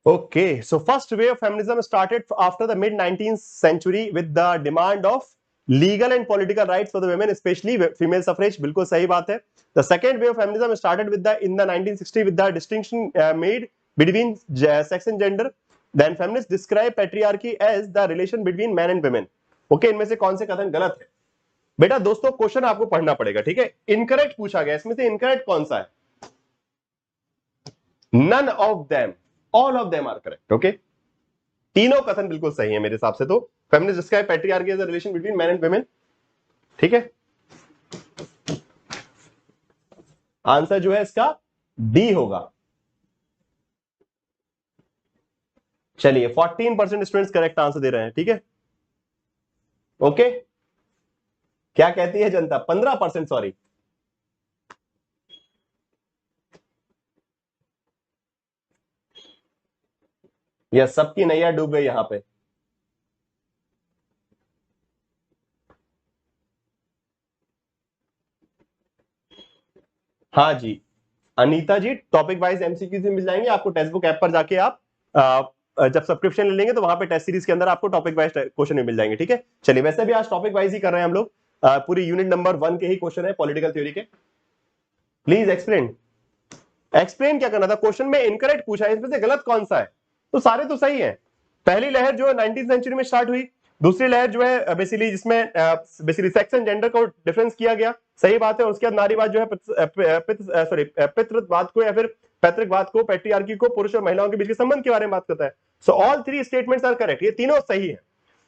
Okay, so first wave of feminism started after the mid 19th century with the demand of legal and political rights for the women, especially female suffrage. बिल्कुल सही बात है। The second wave of feminism started with the in the 1960 with the distinction made between sex and gender. Then feminists describe patriarchy as the relation between men and women. Okay, इनमें से कौन से कथन गलत है? बेटा दोस्तों, क्वेश्चन आपको पढ़ना पड़ेगा, ठीक है। इनकरेक्ट पूछा गया, इसमें से इनकरेक्ट कौन सा है? None of them, all of them are correct. Okay, तीनों कथन बिल्कुल सही है मेरे हिसाब से। तो feminist describe patriarchy as a relation between man and women, ठीक है। आंसर जो है इसका डी होगा। चलिए 14% स्टूडेंट्स करेक्ट आंसर दे रहे हैं, ठीक है। ओके, क्या कहती है जनता? 15%, सॉरी। यह सबकी नैया डूब गई यहां पे। हाँ जी अनीता जी, टॉपिक वाइज एमसीक्यू मिल जाएंगे आपको टेक्स्ट बुक ऐप पर जाके। आप जब सब्सक्रिप्शन ले लेंगे तो वहां पे टेस्ट सीरीज के अंदर आपको टॉपिक वाइज क्वेश्चन भी मिल जाएंगे, ठीक है। चलिए, वैसे भी आज टॉपिक वाइज ही कर रहे हैं हम लोग। पूरी यूनिट नंबर 1 के ही क्वेश्चन है पॉलिटिकल थ्योरी के। Please explain. एक्सप्लेन क्या करना था? क्वेश्चन में इनकरेक्ट पूछा है, इसमें से गलत कौन सा है? तो सारे तो सही है। पहली लहर जो है 19th सेंचुरी में स्टार्ट हुई। दूसरी लहर जो है बेसिकली जिसमें बेसिकली सेक्स एंड जेंडर को डिफरेंस किया गया, सही बात है। उसके बाद नारीवाद जो है पितृवाद को या फिर पैतृकवाद को, पैट्रियार्की को, पुरुष और महिलाओं के बीच के संबंध के बारे में बात करता है। So all three statements are correct, ये तीनों सही है।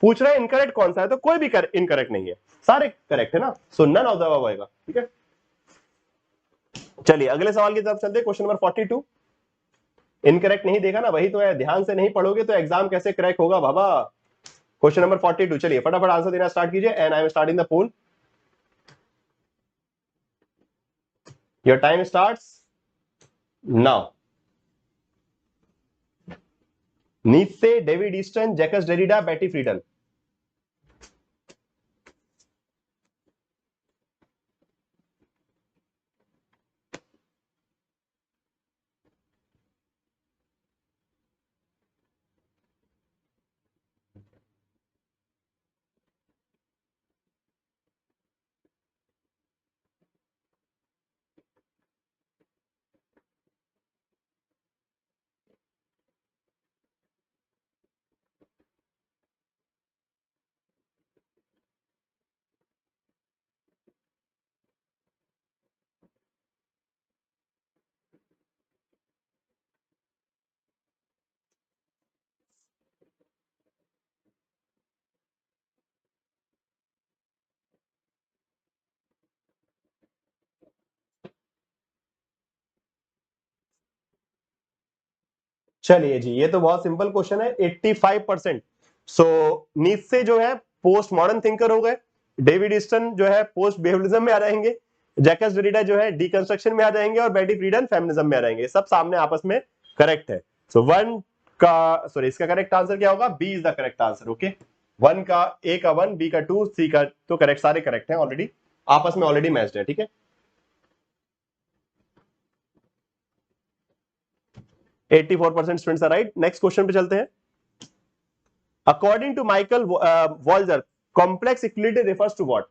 पूछ रहे हैं इनकरेक्ट कौन सा है, तो कोई भी इनकरेक्ट नहीं है, सारे करेक्ट है ना। सो नन ऑफ द अबव आएगा, ठीक है। चलिए अगले सवाल की तरफ चलते हैं। Question number 42। इनकरेक्ट नहीं देखा ना, वही तो है। ध्यान से नहीं पढ़ोगे तो एग्जाम कैसे क्रैक होगा बाबा। क्वेश्चन नंबर 42, चलिए फटाफट आंसर देना स्टार्ट कीजिए। And I am starting the poll. Your time starts now. Nietzsche, David Easton, Jacques Derrida, Betty Friedan. चलिए जी, ये तो बहुत सिंपल क्वेश्चन है। 85%। सो नीत्से जो है पोस्ट मॉडर्न थिंकर हो गए। डेविड ईस्टन जो है पोस्ट बिहेवियरिज्म में आ जाएंगे। जैकस डेरिडा जो है डीकंस्ट्रक्शन में आ जाएंगे। और बेटी फ्रीडन फेमिनिज्म में आ जाएंगे। सब सामने आपस में करेक्ट है। सो वन का सॉरी इसका करेक्ट आंसर क्या होगा? B is the correct answer. Okay, one का ए का 1, बी का 2, सी का तो करेक्ट, सारे करेक्ट हैं ऑलरेडी, आपस में ऑलरेडी मैच्ड है, ठीक है। 84% students are right. Next question पे चलते हैं। According to Michael Walzer, complex equality refers to what?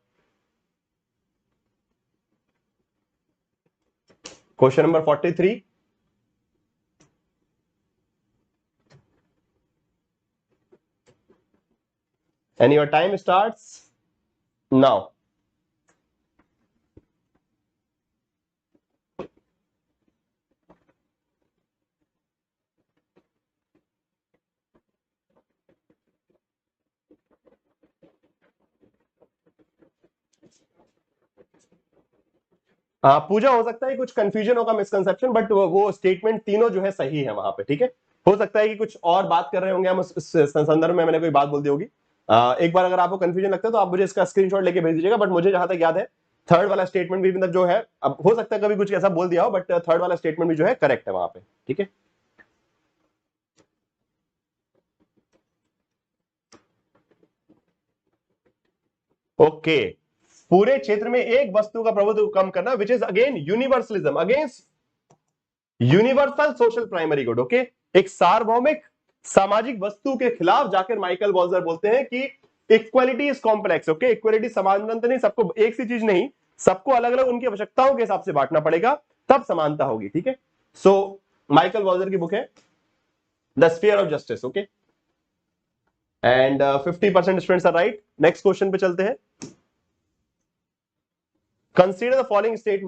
Question number 43। and your time starts now. Pooja, हो सकता है कुछ कंफ्यूजन होगा, मिसकंसेप्शन, बट वो स्टेटमेंट तीनों जो है सही है वहां पे, ठीक है। हो सकता है कि कुछ और बात कर रहे होंगे हम उस संदर्भ में, मैंने कोई बात बोल दी होगी। एक बार अगर आपको कंफ्यूजन लगता है तो आप मुझे इसका स्क्रीनशॉट लेके भेज दीजिएगा, बट मुझे जहां तक याद है थर्ड वाला स्टेटमेंट भी मतलब जो है, अब हो सकता है कभी कुछ ऐसा बोल दिया हो, बट थर्ड वाला स्टेटमेंट भी जो है करेक्ट है वहां पे, ठीक है। ओके, पूरे क्षेत्र में एक वस्तु का प्रभुत्व कम करना, which is again universalism, against universal social primary good. Okay, एक सार्वभौमिक सामाजिक वस्तु के खिलाफ जाकर माइकल वॉल्जर बोलते हैं कि equality is complex. Okay, equality समानता नहीं, सबको एक सी चीज नहीं, सबको अलग अलग उनकी आवश्यकताओं के हिसाब से बांटना पड़ेगा, तब समानता होगी, ठीक है। सो माइकल वॉल्जर की बुक है the sphere of justice. Okay, and 50% students are right. Next question पे चलते हैं। कंसीडर द फॉलोइंग स्टेट,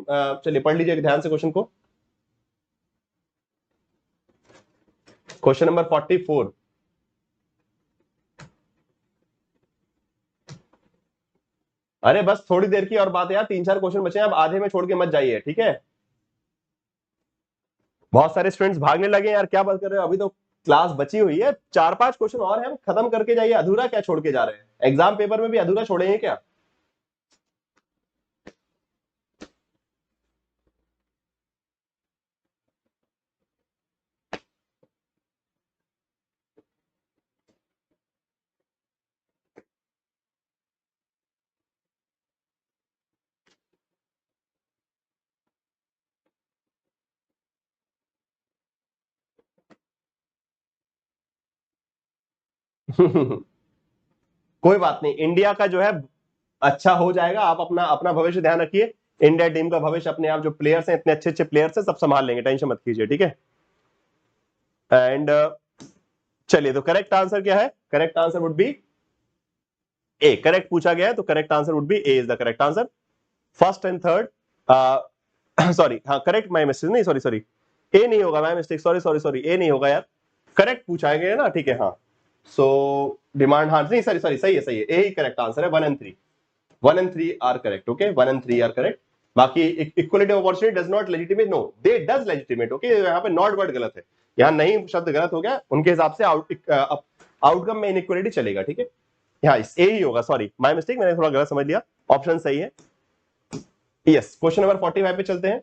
चलिए पढ़ लीजिए ध्यान से क्वेश्चन को। Question number 44। अरे बस थोड़ी देर की और बात है यार, 3-4 क्वेश्चन बचे हैं, अब आधे में छोड़ के मत जाइए, ठीक है। बहुत सारे स्टूडेंट्स भागने लगे यार, क्या बात कर रहे हो, अभी तो क्लास बची हुई है, 4-5 क्वेश्चन और हैं, हम खत्म करके जाइए। अधूरा क्या छोड़ के जा रहे हैं? एग्जाम पेपर में भी अधूरा छोड़ेंगे क्या? कोई बात नहीं, इंडिया का जो है अच्छा हो जाएगा, आप अपना अपना भविष्य ध्यान रखिए। इंडिया टीम का भविष्य अपने आप, जो प्लेयर्स हैं इतने अच्छे अच्छे प्लेयर्स हैं, सब संभाल लेंगे, टेंशन मत कीजिए, ठीक है। एंड चलिए, तो करेक्ट आंसर क्या है? Correct answer would be A. Correct पूछा गया है तो correct answer would be A is the correct answer. First and third, sorry, हाँ करेक्ट, माय मिस्टेक, नहीं सॉरी सॉरी, ए नहीं होगा, my mistake, sorry sorry sorry, A नहीं होगा यार, करेक्ट पूछा गया है ना, ठीक है। हाँ, सो डिमांड, हाँ नहीं सॉरी सॉरी, सही है, ए ही करेक्ट आंसर है। 1 and 3, 1 and 3 are correct. Okay, 1 and 3 are correct. बाकी equality of opportunity does not legitimate, no they does legitimate. Okay, यहाँ पे नॉट वर्ड गलत है, यहाँ नहीं शब्द गलत हो गया, उनके हिसाब से आउटकम में इनइक्वलिटी चलेगा, ठीक है। यहाँ ए ही होगा, सॉरी माय मिस्टेक, मैंने थोड़ा गलत समझ लिया, ऑप्शन सही है। यस, क्वेश्चन नंबर 45 पे चलते हैं।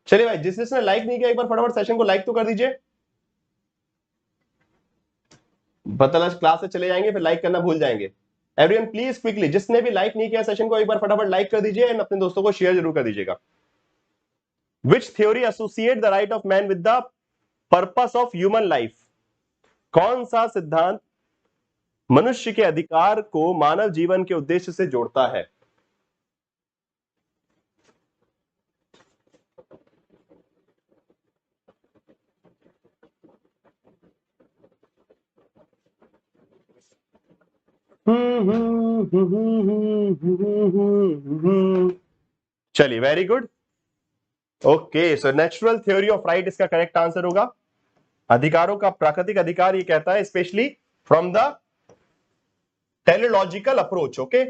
चलिए भाई, जिसने लाइक नहीं किया एक बार फटाफट सेशन को लाइक तो कर दीजिए। पता क्लास से चले जाएंगे फिर लाइक करना भूल जाएंगे। एवरीवन प्लीज क्विकली, जिसने भी लाइक नहीं किया सेशन को एक बार फटाफट लाइक कर दीजिए, एंड अपने दोस्तों को शेयर जरूर कर दीजिएगा। विच theory associate the right of man with the purpose of human life? कौन सा सिद्धांत मनुष्य के अधिकार को मानव जीवन के उद्देश्य से जोड़ता है? चलिए, very good. Okay, so natural theory of right इसका करेक्ट आंसर होगा। अधिकारों का प्राकृतिक अधिकार, ये कहता है specially from the teleological approach. Okay,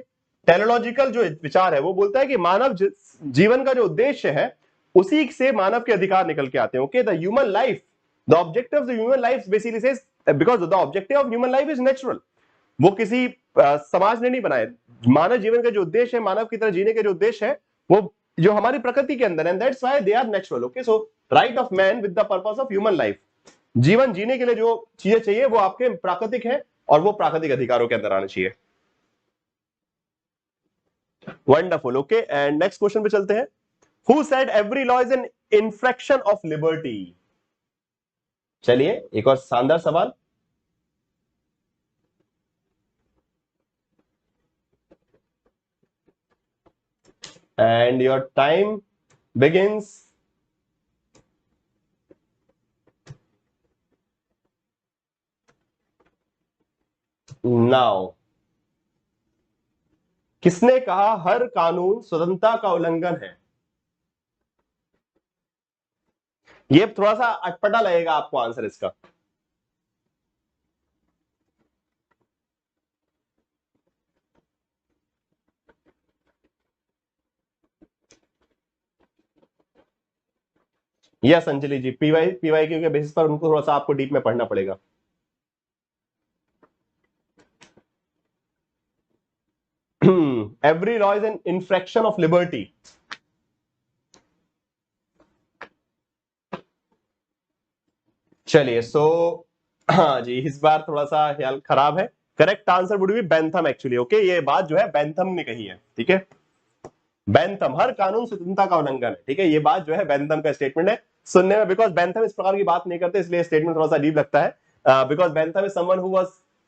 teleological जो विचार है वो बोलता है कि मानव जीवन का जो उद्देश्य है उसी से मानव के अधिकार निकल के आते हैं। Okay, the human life, the objective of the human life basically says, because the objective of human life is natural, वो किसी समाज ने नहीं बनाए। मानव जीवन का जो उद्देश्य है, मानव की तरह जीने के जो उद्देश्य है, वो जो हमारी प्रकृति के अंदर, and that's why they are natural. Okay, so right of man with the purpose of human life, जीवन जीने के लिए जो चीजें चाहिए वो आपके प्राकृतिक है, और वो प्राकृतिक अधिकारों के अंदर आना चाहिए। Wonderful, okay. And next question पे चलते हैं। Who said every law is an infarction of liberty? चलिए एक और शानदार सवाल। And your time begins now. किसने कहा हर कानून स्वतंत्रता का उल्लंघन है? ये थोड़ा सा अटपटा लगेगा आपको आंसर इसका। यस अंजलि जी, पीवाई क्यू के बेसिस पर उनको थोड़ा सा आपको डीप में पढ़ना पड़ेगा। Every law is an infarction of liberty. चलिए सो हाँ जी, इस बार थोड़ा सा ख्याल खराब है। Correct answer would B Bentham actually, okay. ये बात जो है बेंथम ने कही है, ठीक है। बेंथम, हर कानून स्वतंत्रता का उल्लंघन है, ठीक है। ये बात जो है बेंथम का स्टेटमेंट है। सुनने में, बिकॉज बेंथम इस प्रकार की बात नहीं करते, इसलिए स्टेटमेंट थोड़ा सा अजीब लगता है। Because Bentham is someone who was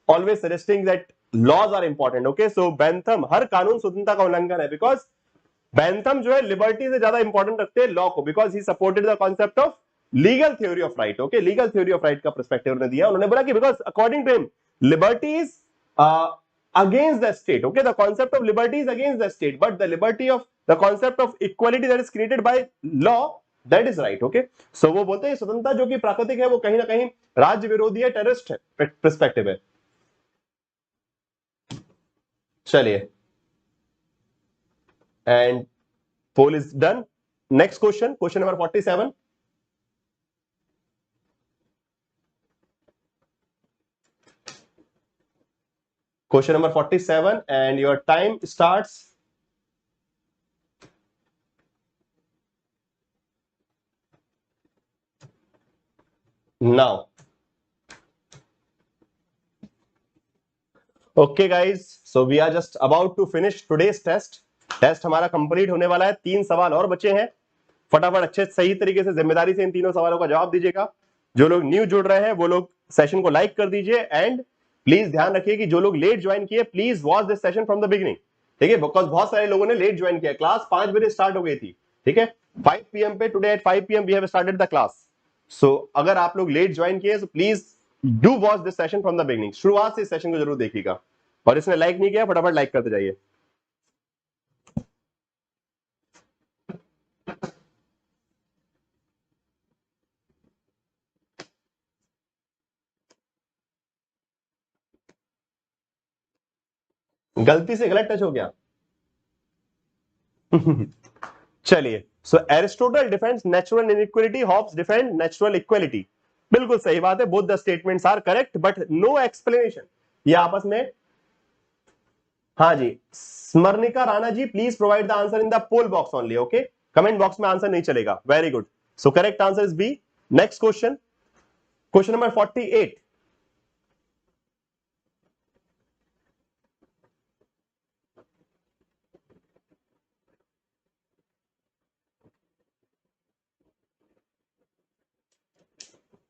always suggesting that laws are important, okay. So Bentham, हर कानून स्वतंत्रता का उल्लंघन है, बिकॉज बेंथम जो है लिबर्टी से ज्यादा इंपॉर्टेंट रखते हैं लॉ को, because he supported the concept of legal theory of right, okay. Legal theory of right का पर्सपेक्टिव उन्होंने दिया। उन्होंने बोला कि because according to him liberty is against the state, okay. The concept of liberty is against the state, but the liberty of the concept of equality that is created by law, that is right, okay. So वो बोलते हैं स्वतंत्रता जो कि प्राकृतिक है वो कहीं ना कहीं राज्य विरोधी है, टेररिस्ट है, पर्सपेक्टिव है। चलिए, and poll is done. Next question, question number 47। Question number 47 and your time starts now. Okay guys, so we are just about to finish today's test. Test हमारा कंप्लीट होने वाला है, 3 सवाल और बचे हैं। फटाफट अच्छे सही तरीके से जिम्मेदारी से इन तीनों सवालों का जवाब दीजिएगा। जो लोग न्यू जुड़ रहे हैं वो लोग सेशन को लाइक कर दीजिए, एंड प्लीज ध्यान रखिए कि जो लोग लेट ज्वाइन किए please watch this session from the beginning, ठीक है। बिकॉज बहुत सारे लोगों ने लेट ज्वाइन किया, क्लास 5 बजे स्टार्ट हो गई थी, ठीक है। 5 PM पे, today at 5 PM we have started the class. So अगर आप लोग लेट ज्वाइन किए तो please do watch this session from the beginning, शुरुआत से इस सेशन को जरूर देखिएगा। और इसने लाइक नहीं किया, फटाफट लाइक करते जाइए। गलती से गलत टच हो गया। चलिए, so Aristotle defends natural inequality, Hobbes defend natural equality. बिल्कुल सही बात है, both the statements are correct but no explanation. ये आपस में, हाँ जी, Smaranika Rana ji please provide the answer in the poll box only, okay. Comment box में आंसर नहीं चलेगा। Very good, so correct answer is B. Next question, question number 48।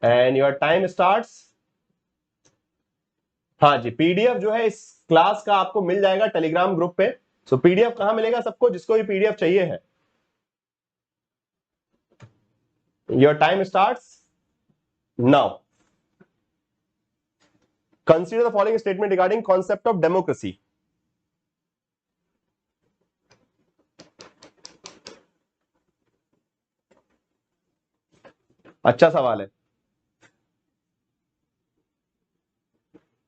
And your time starts. हाँ जी, पीडीएफ जो है इस क्लास का आपको मिल जाएगा टेलीग्राम ग्रुप पे। सो पीडीएफ कहां मिलेगा सबको, जिसको भी पीडीएफ चाहिए है। Your time starts now. Consider the following statement regarding concept of democracy. अच्छा सवाल है।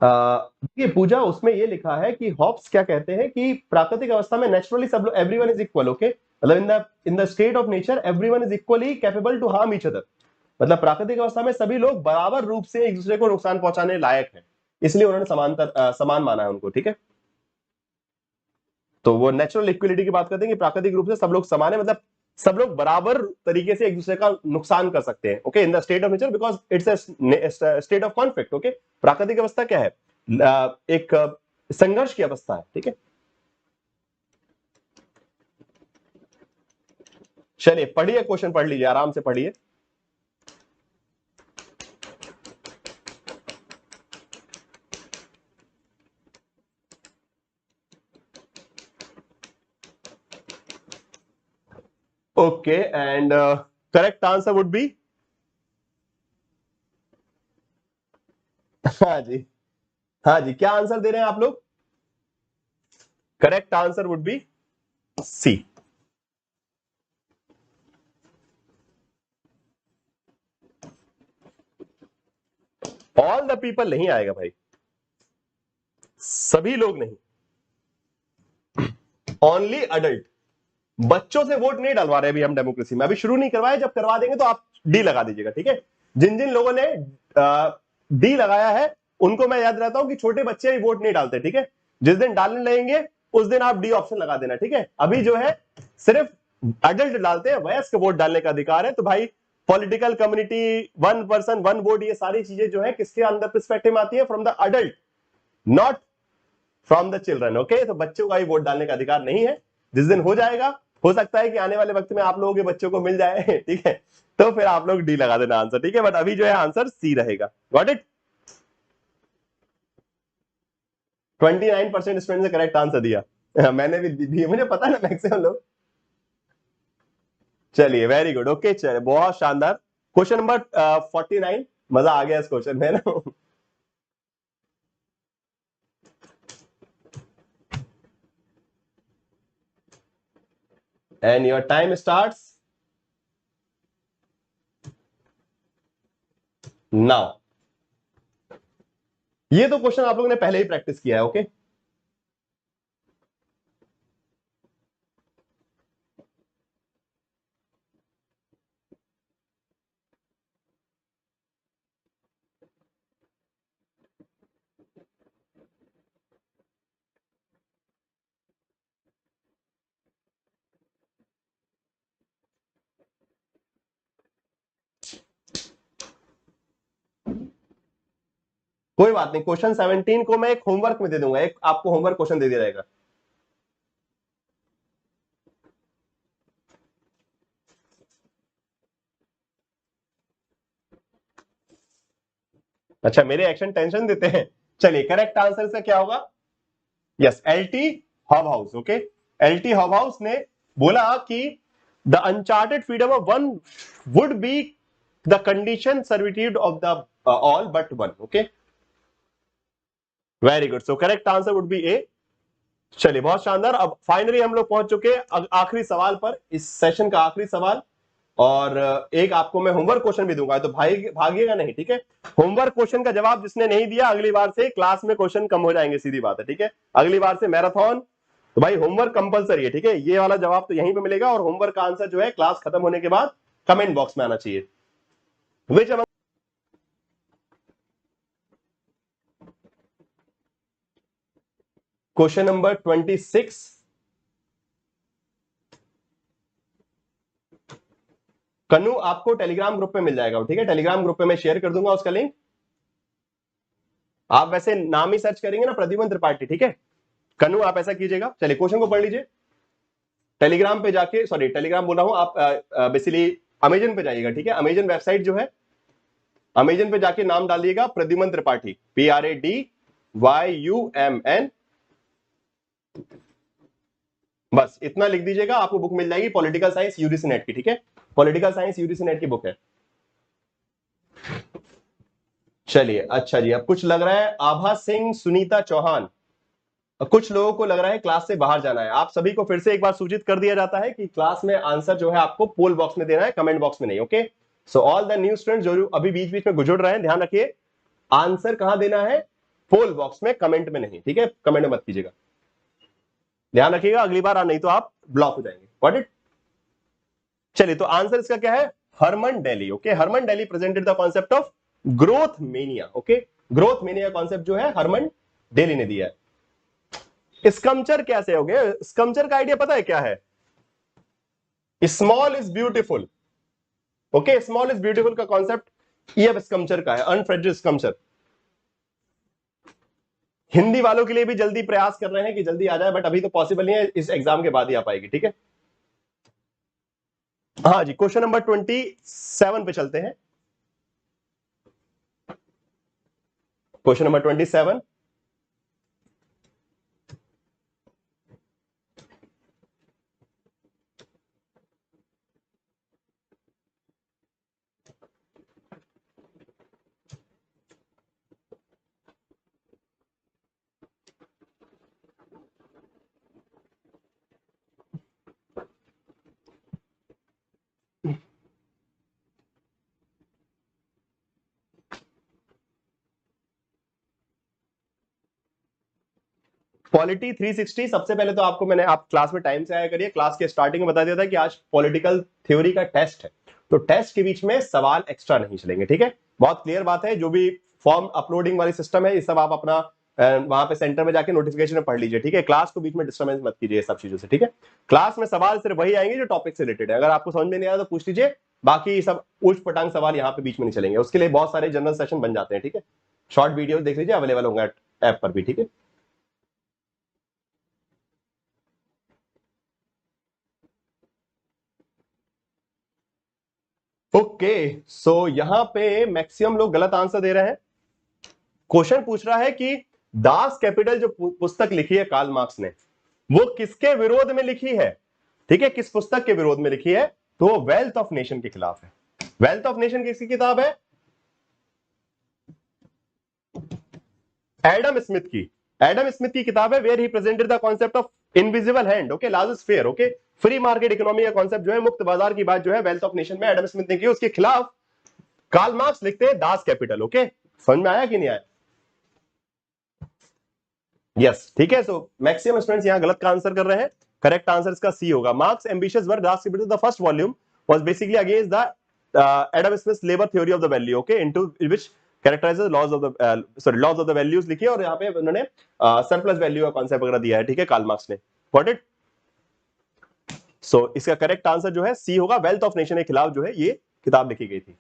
देखिए पूजा, उसमें ये लिखा है कि हॉब्स क्या कहते हैं कि प्राकृतिक अवस्था में नेचुरली सब लोग, एवरीवन इज इक्वल, ओके। मतलब in the state of nature everyone is equally capable to harm each other. मतलब प्राकृतिक अवस्था में सभी लोग बराबर रूप से एक दूसरे को नुकसान पहुंचाने लायक हैं, इसलिए उन्होंने समान माना है उनको, ठीक है। तो वो नेचुरल इक्वलिटी की बात करते हैं कि प्राकृतिक रूप से सब लोग समान है, मतलब सब लोग बराबर तरीके से एक दूसरे का नुकसान कर सकते हैं, okay. In the state of nature, because it's a state of conflict, okay. प्राकृतिक अवस्था क्या है, एक संघर्ष की अवस्था है, ठीक है। चलिए पढ़िए, क्वेश्चन पढ़ लीजिए, आराम से पढ़िए। Okay, and correct answer would B, हाँ जी, हाँ जी, क्या आंसर दे रहे हैं आप लोग? Correct answer would be C. All the people नहीं आएगा भाई, सभी लोग नहीं, ओनली अडल्ट। बच्चों से वोट नहीं डलवा रहे अभी हम डेमोक्रेसी में, अभी शुरू नहीं करवाए, जब करवा देंगे तो आप डी लगा दीजिएगा, ठीक है। जिन जिन लोगों ने डी लगाया है उनको मैं याद रहता हूं कि छोटे बच्चे भी वोट नहीं डालते, ठीक है। जिस दिन डालने लगेंगे उस दिन आप डी ऑप्शन लगा देना, ठीक है। अभी जो है सिर्फ अडल्ट डालते हैं, वयस्क वोट डालने का अधिकार है। तो भाई political community, one person one vote, ये सारी चीजें जो है किसके अंदर पर्सपेक्टिव आती है? From the adult, not from the children. Okay, तो बच्चों का भी वोट डालने का अधिकार नहीं है। जिस दिन हो जाएगा, हो सकता है कि आने वाले वक्त में आप लोगों के बच्चों को मिल जाए, ठीक है, तो फिर आप लोग डी लगा देना आंसर, ठीक है। बट अभी जो है आंसर सी रहेगा। Got it? 29% स्टूडेंट ने करेक्ट आंसर दिया। मैंने भी दिया, मुझे पता है ना मैक्सिमम लोग। चलिए वेरी गुड, ओके, चलिए बहुत शानदार। क्वेश्चन नंबर 49, मजा आ गया इस क्वेश्चन में ना। And your time starts now. ये तो क्वेश्चन आप लोगों ने पहले ही प्रैक्टिस किया है, ओके। कोई बात नहीं, क्वेश्चन 17 को मैं एक होमवर्क में दे दूंगा, एक आपको होमवर्क क्वेश्चन दे दिया जाएगा। अच्छा, मेरे एक्शन टेंशन देते हैं। चलिए करेक्ट आंसर से क्या होगा? Yes, LT Hobhouse. Okay, LT Hobhouse ने बोला कि the uncharted freedom of one would be the condition servitude of the all but one. Okay, very good, so correct answer would be A. चलिए बहुत शानदार, अब फाइनली हम लोग पहुंच चुके हैं आखिरी सवाल पर, इस सेशन का आखिरी सवाल। और एक आपको मैं होमवर्क क्वेश्चन भी दूंगा, तो भाई भागिएगा नहीं, ठीक है। होमवर्क क्वेश्चन का जवाब जिसने नहीं दिया, अगली बार से क्लास में क्वेश्चन कम हो जाएंगे, सीधी बात है, ठीक है। अगली बार से मैराथन, तो भाई होमवर्क कंपलसरी है, ठीक है। ये वाला जवाब तो यहीं पे मिलेगा, और होमवर्क का आंसर जो है क्लास खत्म होने के बाद कमेंट बॉक्स में आना चाहिए। विच क्वेश्चन नंबर 26, कन्नू आपको टेलीग्राम ग्रुप पे मिल जाएगा, ठीक है। टेलीग्राम ग्रुप पे मैं शेयर कर दूंगा उसका लिंक। आप वैसे नाम ही सर्च करेंगे ना, प्रद्युमन त्रिपाठी, ठीक है। कन्नू आप ऐसा कीजिएगा। चलिए क्वेश्चन को पढ़ लीजिए। टेलीग्राम पे जाके, सॉरी टेलीग्राम बोल रहा हूं, आप बेसिकली अमेजन पे जाइएगा, ठीक है। अमेजन वेबसाइट जो है, अमेजन पे जाके नाम डालिएगा प्रद्युमन त्रिपाठी, PRADYUMN, बस इतना लिख दीजिएगा, आपको बुक मिल जाएगी, पॉलिटिकल साइंस यूजीसी नेट की, ठीक है। पॉलिटिकल साइंस यूजीसी नेट की बुक है। चलिए अच्छा जी, अब कुछ लग रहा है आभा सिंह, सुनीता चौहान, कुछ लोगों को लग रहा है क्लास से बाहर जाना है। आप सभी को फिर से एक बार सूचित कर दिया जाता है कि क्लास में आंसर जो है आपको पोल बॉक्स में देना है, कमेंट बॉक्स में नहीं, okay. So all the new student जो अभी बीच बीच में गुजर रहे हैं, ध्यान रखिए, आंसर कहां देना है? पोल बॉक्स में, कमेंट में नहीं, ठीक है। कमेंट में मत कीजिएगा, ध्यान रखिएगा, अगली बार नहीं तो आप ब्लॉक हो जाएंगे। Got it? चलिए, तो आंसर इसका क्या है? Herman Daly. Okay, Herman Daly presented the concept of growth mania. Okay, growth mania concept जो है हरमन डेली ने दिया है। स्कम्चर कैसे हो गए? स्कम्चर का आइडिया पता है क्या है? Small is beautiful. Okay, small is beautiful का कॉन्सेप्ट ये स्कम्चर का है, अनफ्रेजिल स्कम्चर। हिंदी वालों के लिए भी जल्दी प्रयास कर रहे हैं कि जल्दी आ जाए, बट अभी तो पॉसिबल नहीं है, इस एग्जाम के बाद ही आ पाएगी, ठीक है। हाँ जी, क्वेश्चन नंबर 27 पे चलते हैं। Question number 27। पॉलिटी 360। सबसे पहले तो आपको मैंने, आप क्लास में टाइम से आया करिए, क्लास के स्टार्टिंग में बता दिया था कि आज पॉलिटिकल थ्योरी का टेस्ट है, तो टेस्ट के बीच में सवाल एक्स्ट्रा नहीं चलेंगे, ठीक है। बहुत क्लियर बात है। जो भी फॉर्म अपलोडिंग वाली सिस्टम है, ये सब आप अपना वहां पे सेंटर में जाके नोटिफिकेशन में पढ़ लीजिए, ठीक है। क्लास को बीच में डिस्टर्बेंस मत कीजिए सब चीजों से, ठीक है। क्लास में सवाल सिर्फ वही आएंगे जो टॉपिक से रिलेटेड है। अगर आपको समझ में नहीं आया तो पूछ लीजिए, बाकी सब उच्च पटांग सवाल यहाँ पे बीच में नहीं चलेंगे। उसके लिए बहुत सारे जनरल सेशन बन जाते हैं, ठीक है। शॉर्ट वीडियो देख लीजिए, अवेलेबल होंगे ऐप पर भी, ठीक है। ओके, सो यहां पे मैक्सिमम लोग गलत आंसर दे रहे हैं। क्वेश्चन पूछ रहा है कि दास कैपिटल जो पुस्तक लिखी है कार्ल मार्क्स ने, वो किसके विरोध में लिखी है, ठीक है। किस पुस्तक के विरोध में लिखी है? तो वेल्थ ऑफ नेशन के खिलाफ है। वेल्थ ऑफ नेशन किसकी किताब है? एडम स्मिथ की। एडम स्मिथ की किताब है, where he presented the concept of invisible hand, okay, largest fair, okay. Free market economy का कॉन्सेप्ट जो है, मुक्त बाजार की बात जो है वेल्थ ऑफ नेशन में एडम स्मिथ ने की, उसके खिलाफ कार्ल मार्क्स लिखते हैं दास कैपिटल, ओके। समझ में आया कि नहीं आया? यस, ठीक है। सो मैक्सिमम स्टूडेंट्स यहां गलत का आंसर कर रहे हैं। करेक्ट आंसर इसका सी होगा। Marx ambitious work Das Kapital the first volume was basically against the Adam Smith labour theory of the value, okay, into which characterizes laws of the laws of the values लिखी है, और यहां पे उन्होंने surplus value का concept वगैरह दिया है, ठीक है, कार्ल मार्क्स ने। Got it? सो इसका करेक्ट आंसर जो है सी होगा। वेल्थ ऑफ नेशन के खिलाफ जो है ये किताब लिखी गई थी।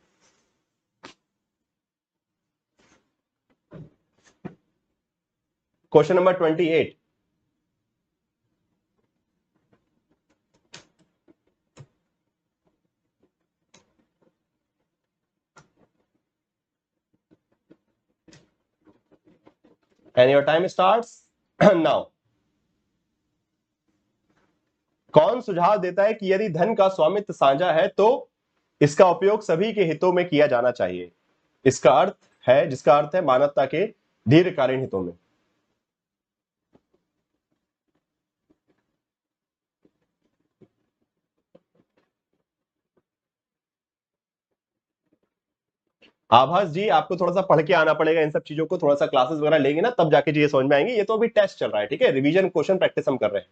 Question number 28। And your time starts now. कौन सुझाव देता है कि यदि धन का स्वामित्व साझा है तो इसका उपयोग सभी के हितों में किया जाना चाहिए? इसका अर्थ है, जिसका अर्थ है मानवता के दीर्घकालीन हितों में। आभास जी, आपको थोड़ा सा पढ़ के आना पड़ेगा इन सब चीजों को, थोड़ा सा क्लासेस वगैरह लेंगे ना, तब जाके ये समझ में आएंगे। ये तो अभी टेस्ट चल रहा है, ठीक है, रिवीजन क्वेश्चन प्रैक्टिस हम कर रहे हैं।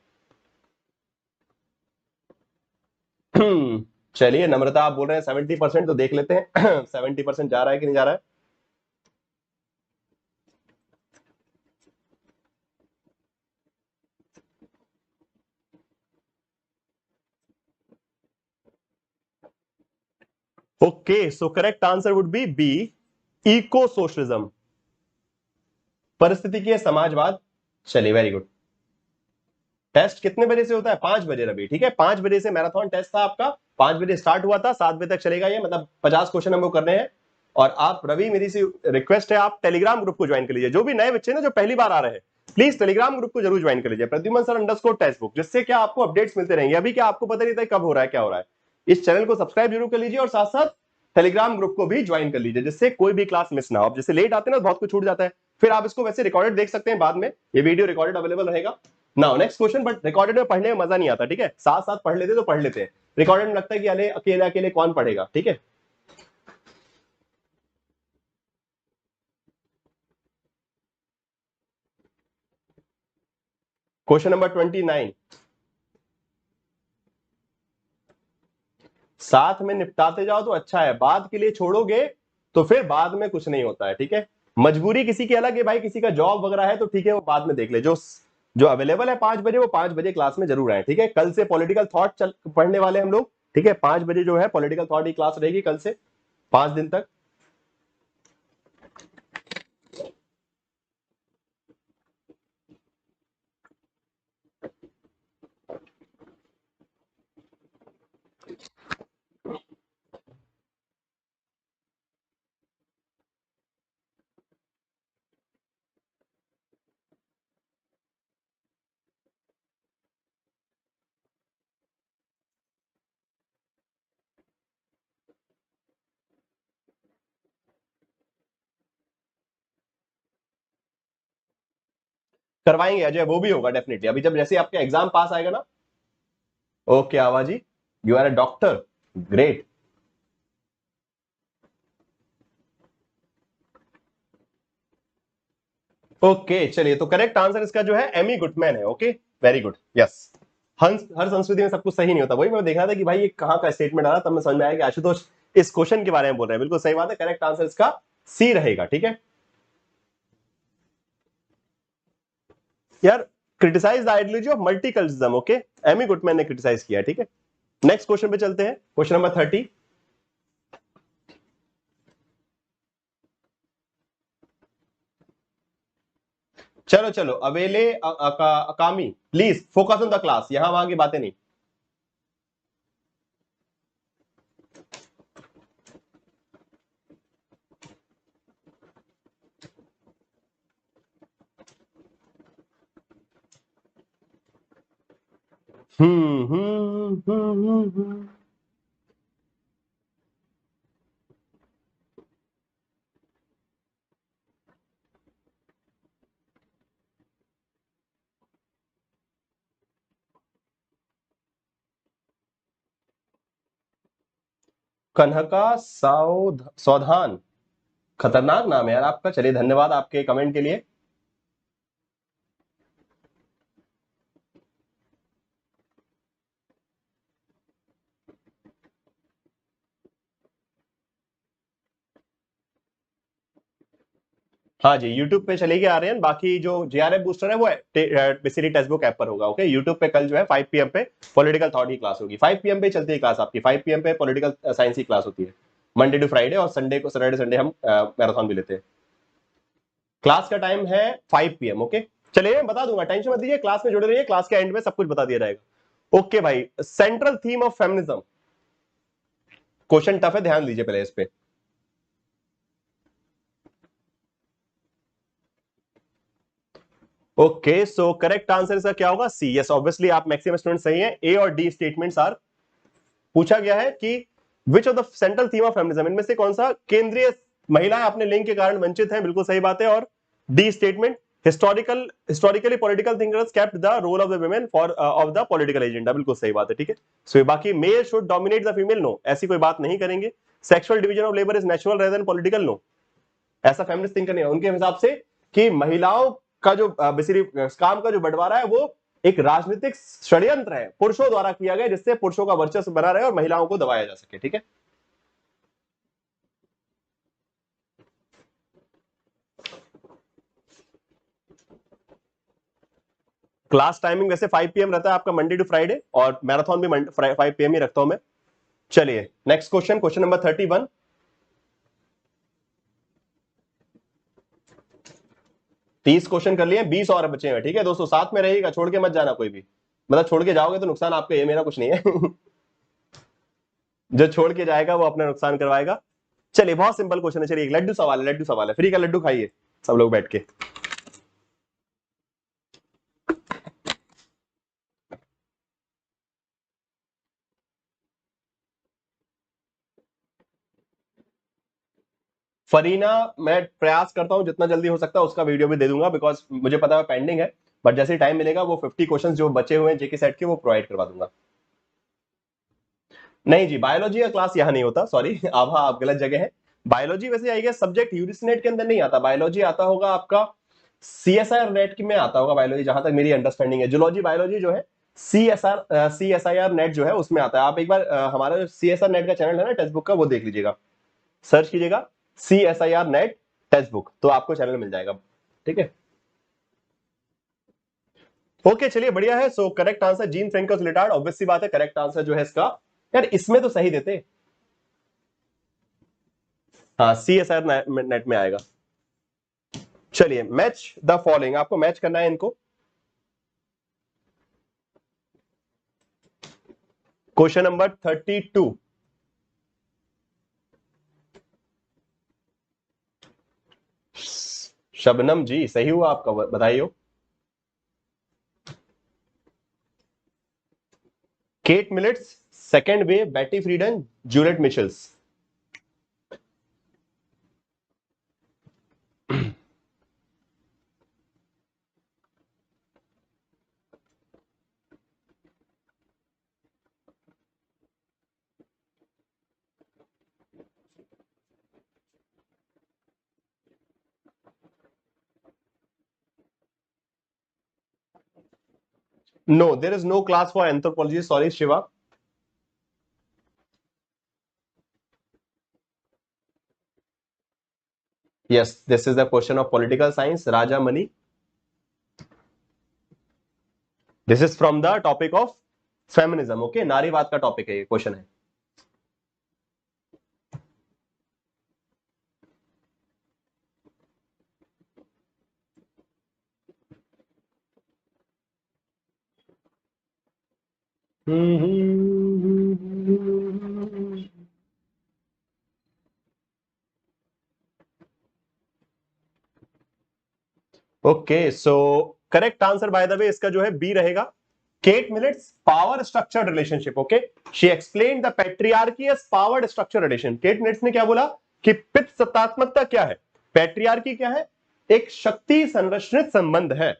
चलिए, नम्रता आप बोल रहे हैं 70%, तो देख लेते हैं 70% जा रहा है कि नहीं जा रहा है। Okay, so correct answer would be B, eco socialism, परिस्थितिकीय समाजवाद। चलिए, वेरी गुड। टेस्ट कितने बजे से होता है? 5 बजे रवि, ठीक है। 5 बजे से मैराथन टेस्ट था आपका। 5 बजे स्टार्ट हुआ था, 7 बजे तक चलेगा ये, मतलब 50 क्वेश्चन हमको करने हैं। और आप, रवि, मेरी सी रिक्वेस्ट है, आप टेलीग्राम ग्रुप को ज्वाइन कर लीजिए। जो भी नए बच्चे ना, जो पहली बार आ रहे हैं, प्लीज टेलीग्राम ग्रुप को जरूर ज्वाइन कर लीजिए, Pradyuman sir underscore text book, जिससे क्या आपको अपडेट्स मिलते रहेंगे। अभी क्या आपको पता नहीं था कब हो रहा है, क्या हो रहा है। इस चैनल को सब्सक्राइब जरूर कर लीजिए, और साथ साथ टेलीग्राम ग्रुप को भी ज्वाइन कर लीजिए, जिससे कोई भी क्लास मिस ना हो। जैसे लेट आते हैं ना, बहुत कुछ छूट जाता है, फिर आप इसको वैसे रिकॉर्डेड देख सकते हैं बाद में। ये वीडियो रिकॉर्डेड अवेलेबल रहेगा। Now next question. But recorded में पढ़ने में मजा नहीं आता, ठीक है। साथ साथ पढ़ लेते तो पढ़ लेते हैं, रिकॉर्डेड में लगता है कि अरे अकेले अकेले कौन पढ़ेगा, ठीक है। Question number 29। साथ में निपटाते जाओ तो अच्छा है, बाद के लिए छोड़ोगे तो फिर बाद में कुछ नहीं होता है, ठीक है। मजबूरी किसी की अलग है भाई, किसी का जॉब वगैरह है तो ठीक है, वो बाद में देख ले। जो जो अवेलेबल है 5 बजे, वो 5 बजे क्लास में जरूर आए, ठीक है। कल से पॉलिटिकल थॉट पढ़ने वाले हम लोग, ठीक है। 5 बजे जो है पॉलिटिकल थॉट की क्लास रहेगी कल से 5 दिन तक। करवाएंगे अजय, वो भी होगा डेफिनेटली, अभी जब जैसे आपके एग्जाम पास आएगा ना। ओके आवा जी, you are a doctor, great. Okay चलिए, तो करेक्ट आंसर इसका जो है एमी गुटमैन है। Okay, very good, yes. हंस, हर संस्कृति में सब कुछ सही नहीं होता, वही मैं देख रहा था कि भाई ये कहाँ का स्टेटमेंट आ रहा, तब मैं समझ में आया कि आशुतोष इस क्वेश्चन के बारे में बोल रहे हैं। बिल्कुल सही बात है, करेक्ट आंसर इसका सी रहेगा। ठीक है यार, criticize the ideology of multiculturalism. Okay, Amy Gutmann ने क्रिटिसाइज किया। ठीक है, नेक्स्ट क्वेश्चन पे चलते हैं, क्वेश्चन नंबर 30। चलो चलो, अवेले अकामी, please focus on the class, यहां वहां की बातें नहीं। हम्म। कन्हका सावधान, खतरनाक नाम है यार आपका। चलिए, धन्यवाद आपके कमेंट के लिए। हाँ जी, यूट्यूब पे चले गए आ रहे हैं, बाकी जो जेआरएफ बूस्टर है वो बेसिकली टेक्स्ट बुक ऐप पर होगा। ओके, यूट्यूब पे कल जो है 5 PM पे पॉलिटिकल थॉट की क्लास होगी। 5 PM पे चलती है क्लास आपकी, 5 PM पे पॉलिटिकल साइंस की क्लास होती है, मंडे टू फ्राइडे, और संडे को, सैटरडे संडे हम मैराथन भी लेते हैं। क्लास का टाइम है 5 PM। ओके, चलिए मैं बता दूंगा, टेंशन मत लीजिए, क्लास में जुड़े रहिए, क्लास के एंड में सब कुछ बता दिया जाएगा। ओके भाई, central theme of feminism, question tough है, ध्यान दीजिए पहले इस पे। ओके, सो करेक्ट आंसर इसका क्या होगा? सी। यस, ऑब्वियसली आप मैक्सिमम स्टूडेंट सही हैं। ए और डी स्टेटमेंट्स आर, पूछा गया है कि which of the central theme of feminism, इनमें से कौन सा केंद्रीय, महिलाएं अपने लिंग के कारण वंचित हैं, बिल्कुल सही बात है। और D statement, historically political thinkers kept the role of the women for of the political agenda, बिल्कुल सही बात है। ठीक है, सो बाकी male should dominate the female, no, ऐसी कोई बात नहीं करेंगे। Sexual division of labour is natural rather than political, no, ऐसा फेमिनिस्ट थिंकर नहीं है उनके हिसाब से, कि महिलाओं का जो बेसिकली काम का जो बंटवारा है वो एक राजनीतिक षड्यंत्र है, पुरुषों द्वारा किया गया, जिससे पुरुषों का वर्चस्व बना रहे और महिलाओं को दबाया जा सके। ठीक है, क्लास टाइमिंग वैसे 5 PM रहता है आपका, मंडे टू फ्राइडे, और मैराथन भी 5 PM ही रखता हूं मैं। चलिए next question, question number 31। 30 question कर लिए, 20 और बचे हैं। ठीक है दोस्तों, साथ में रहिएगा, छोड़ के मत जाना कोई भी, मतलब छोड़ के जाओगे तो नुकसान आपका, ये मेरा कुछ नहीं है। जो छोड़ के जाएगा वो अपना नुकसान करवाएगा। चलिए, बहुत सिंपल क्वेश्चन है, चलिए एक लड्डू सवाल है, लड्डू सवाल है, फ्री का लड्डू खाइए सब लोग बैठ के। फरीना, मैं प्रयास करता हूं जितना जल्दी हो सकता है उसका वीडियो भी दे दूंगा, बिकॉज मुझे पता है पेंडिंग है, बट जैसे टाइम मिलेगा वो 50 क्वेश्चन जो बचे हुए हैं जेके सेट के, वो प्रोवाइड करवा दूंगा। नहीं जी, बायोलॉजी का क्लास यहाँ नहीं होता, सॉरी। आभा, आप गलत जगह है। बायोलॉजी वैसे आएगा सब्जेक्ट यूजीसी नेट के अंदर नहीं आता, बायोलॉजी आता होगा आपका सीएसआईआर नेट में आता होगा बायोलॉजी, जहां तक मेरी अंडरस्टैंडिंग है। जूलॉजी बायोलॉजी जो है सीएसआईआर नेट जो है उसमें आता है। आप एक बार हमारा सीएसआर नेट का चैनल है ना टेक्स्ट बुक का, वो देख लीजिएगा, सर्च कीजिएगा सीएसआईआर नेट टेक्स्ट बुक, तो आपको चैनल मिल जाएगा। ठीक है, ओके चलिए, बढ़िया है। So correct answer Jean Francois Lyotard, obvious सी बात है, करेक्ट आंसर जो है इसका, यार इसमें तो सही देते। हाँ, सीएसआर नेट में आएगा। चलिए, मैच द फॉलोइंग, आपको मैच करना है इनको। Question number 32। शबनम जी, सही हुआ आपका, बधाई हो। Kate Millett's, second wave, Betty Friedan, Juliet Mitchell's. No, there is no class for anthropology. Sorry, Shiva. Yes, this is the question of political science. Raja Mani. This is from the topic of feminism. Okay, नारीवाद का topic है, ये question है. Okay, so correct answer by the way इसका जो है B रहेगा. Kate Millett's power structure relationship. Okay, she explain the patriarchy as power structure relation. Kate Millett's ने क्या बोला कि पितृसत्तात्मकता क्या है, पैट्रियार्की क्या है, एक शक्ति संरक्षित संबंध है.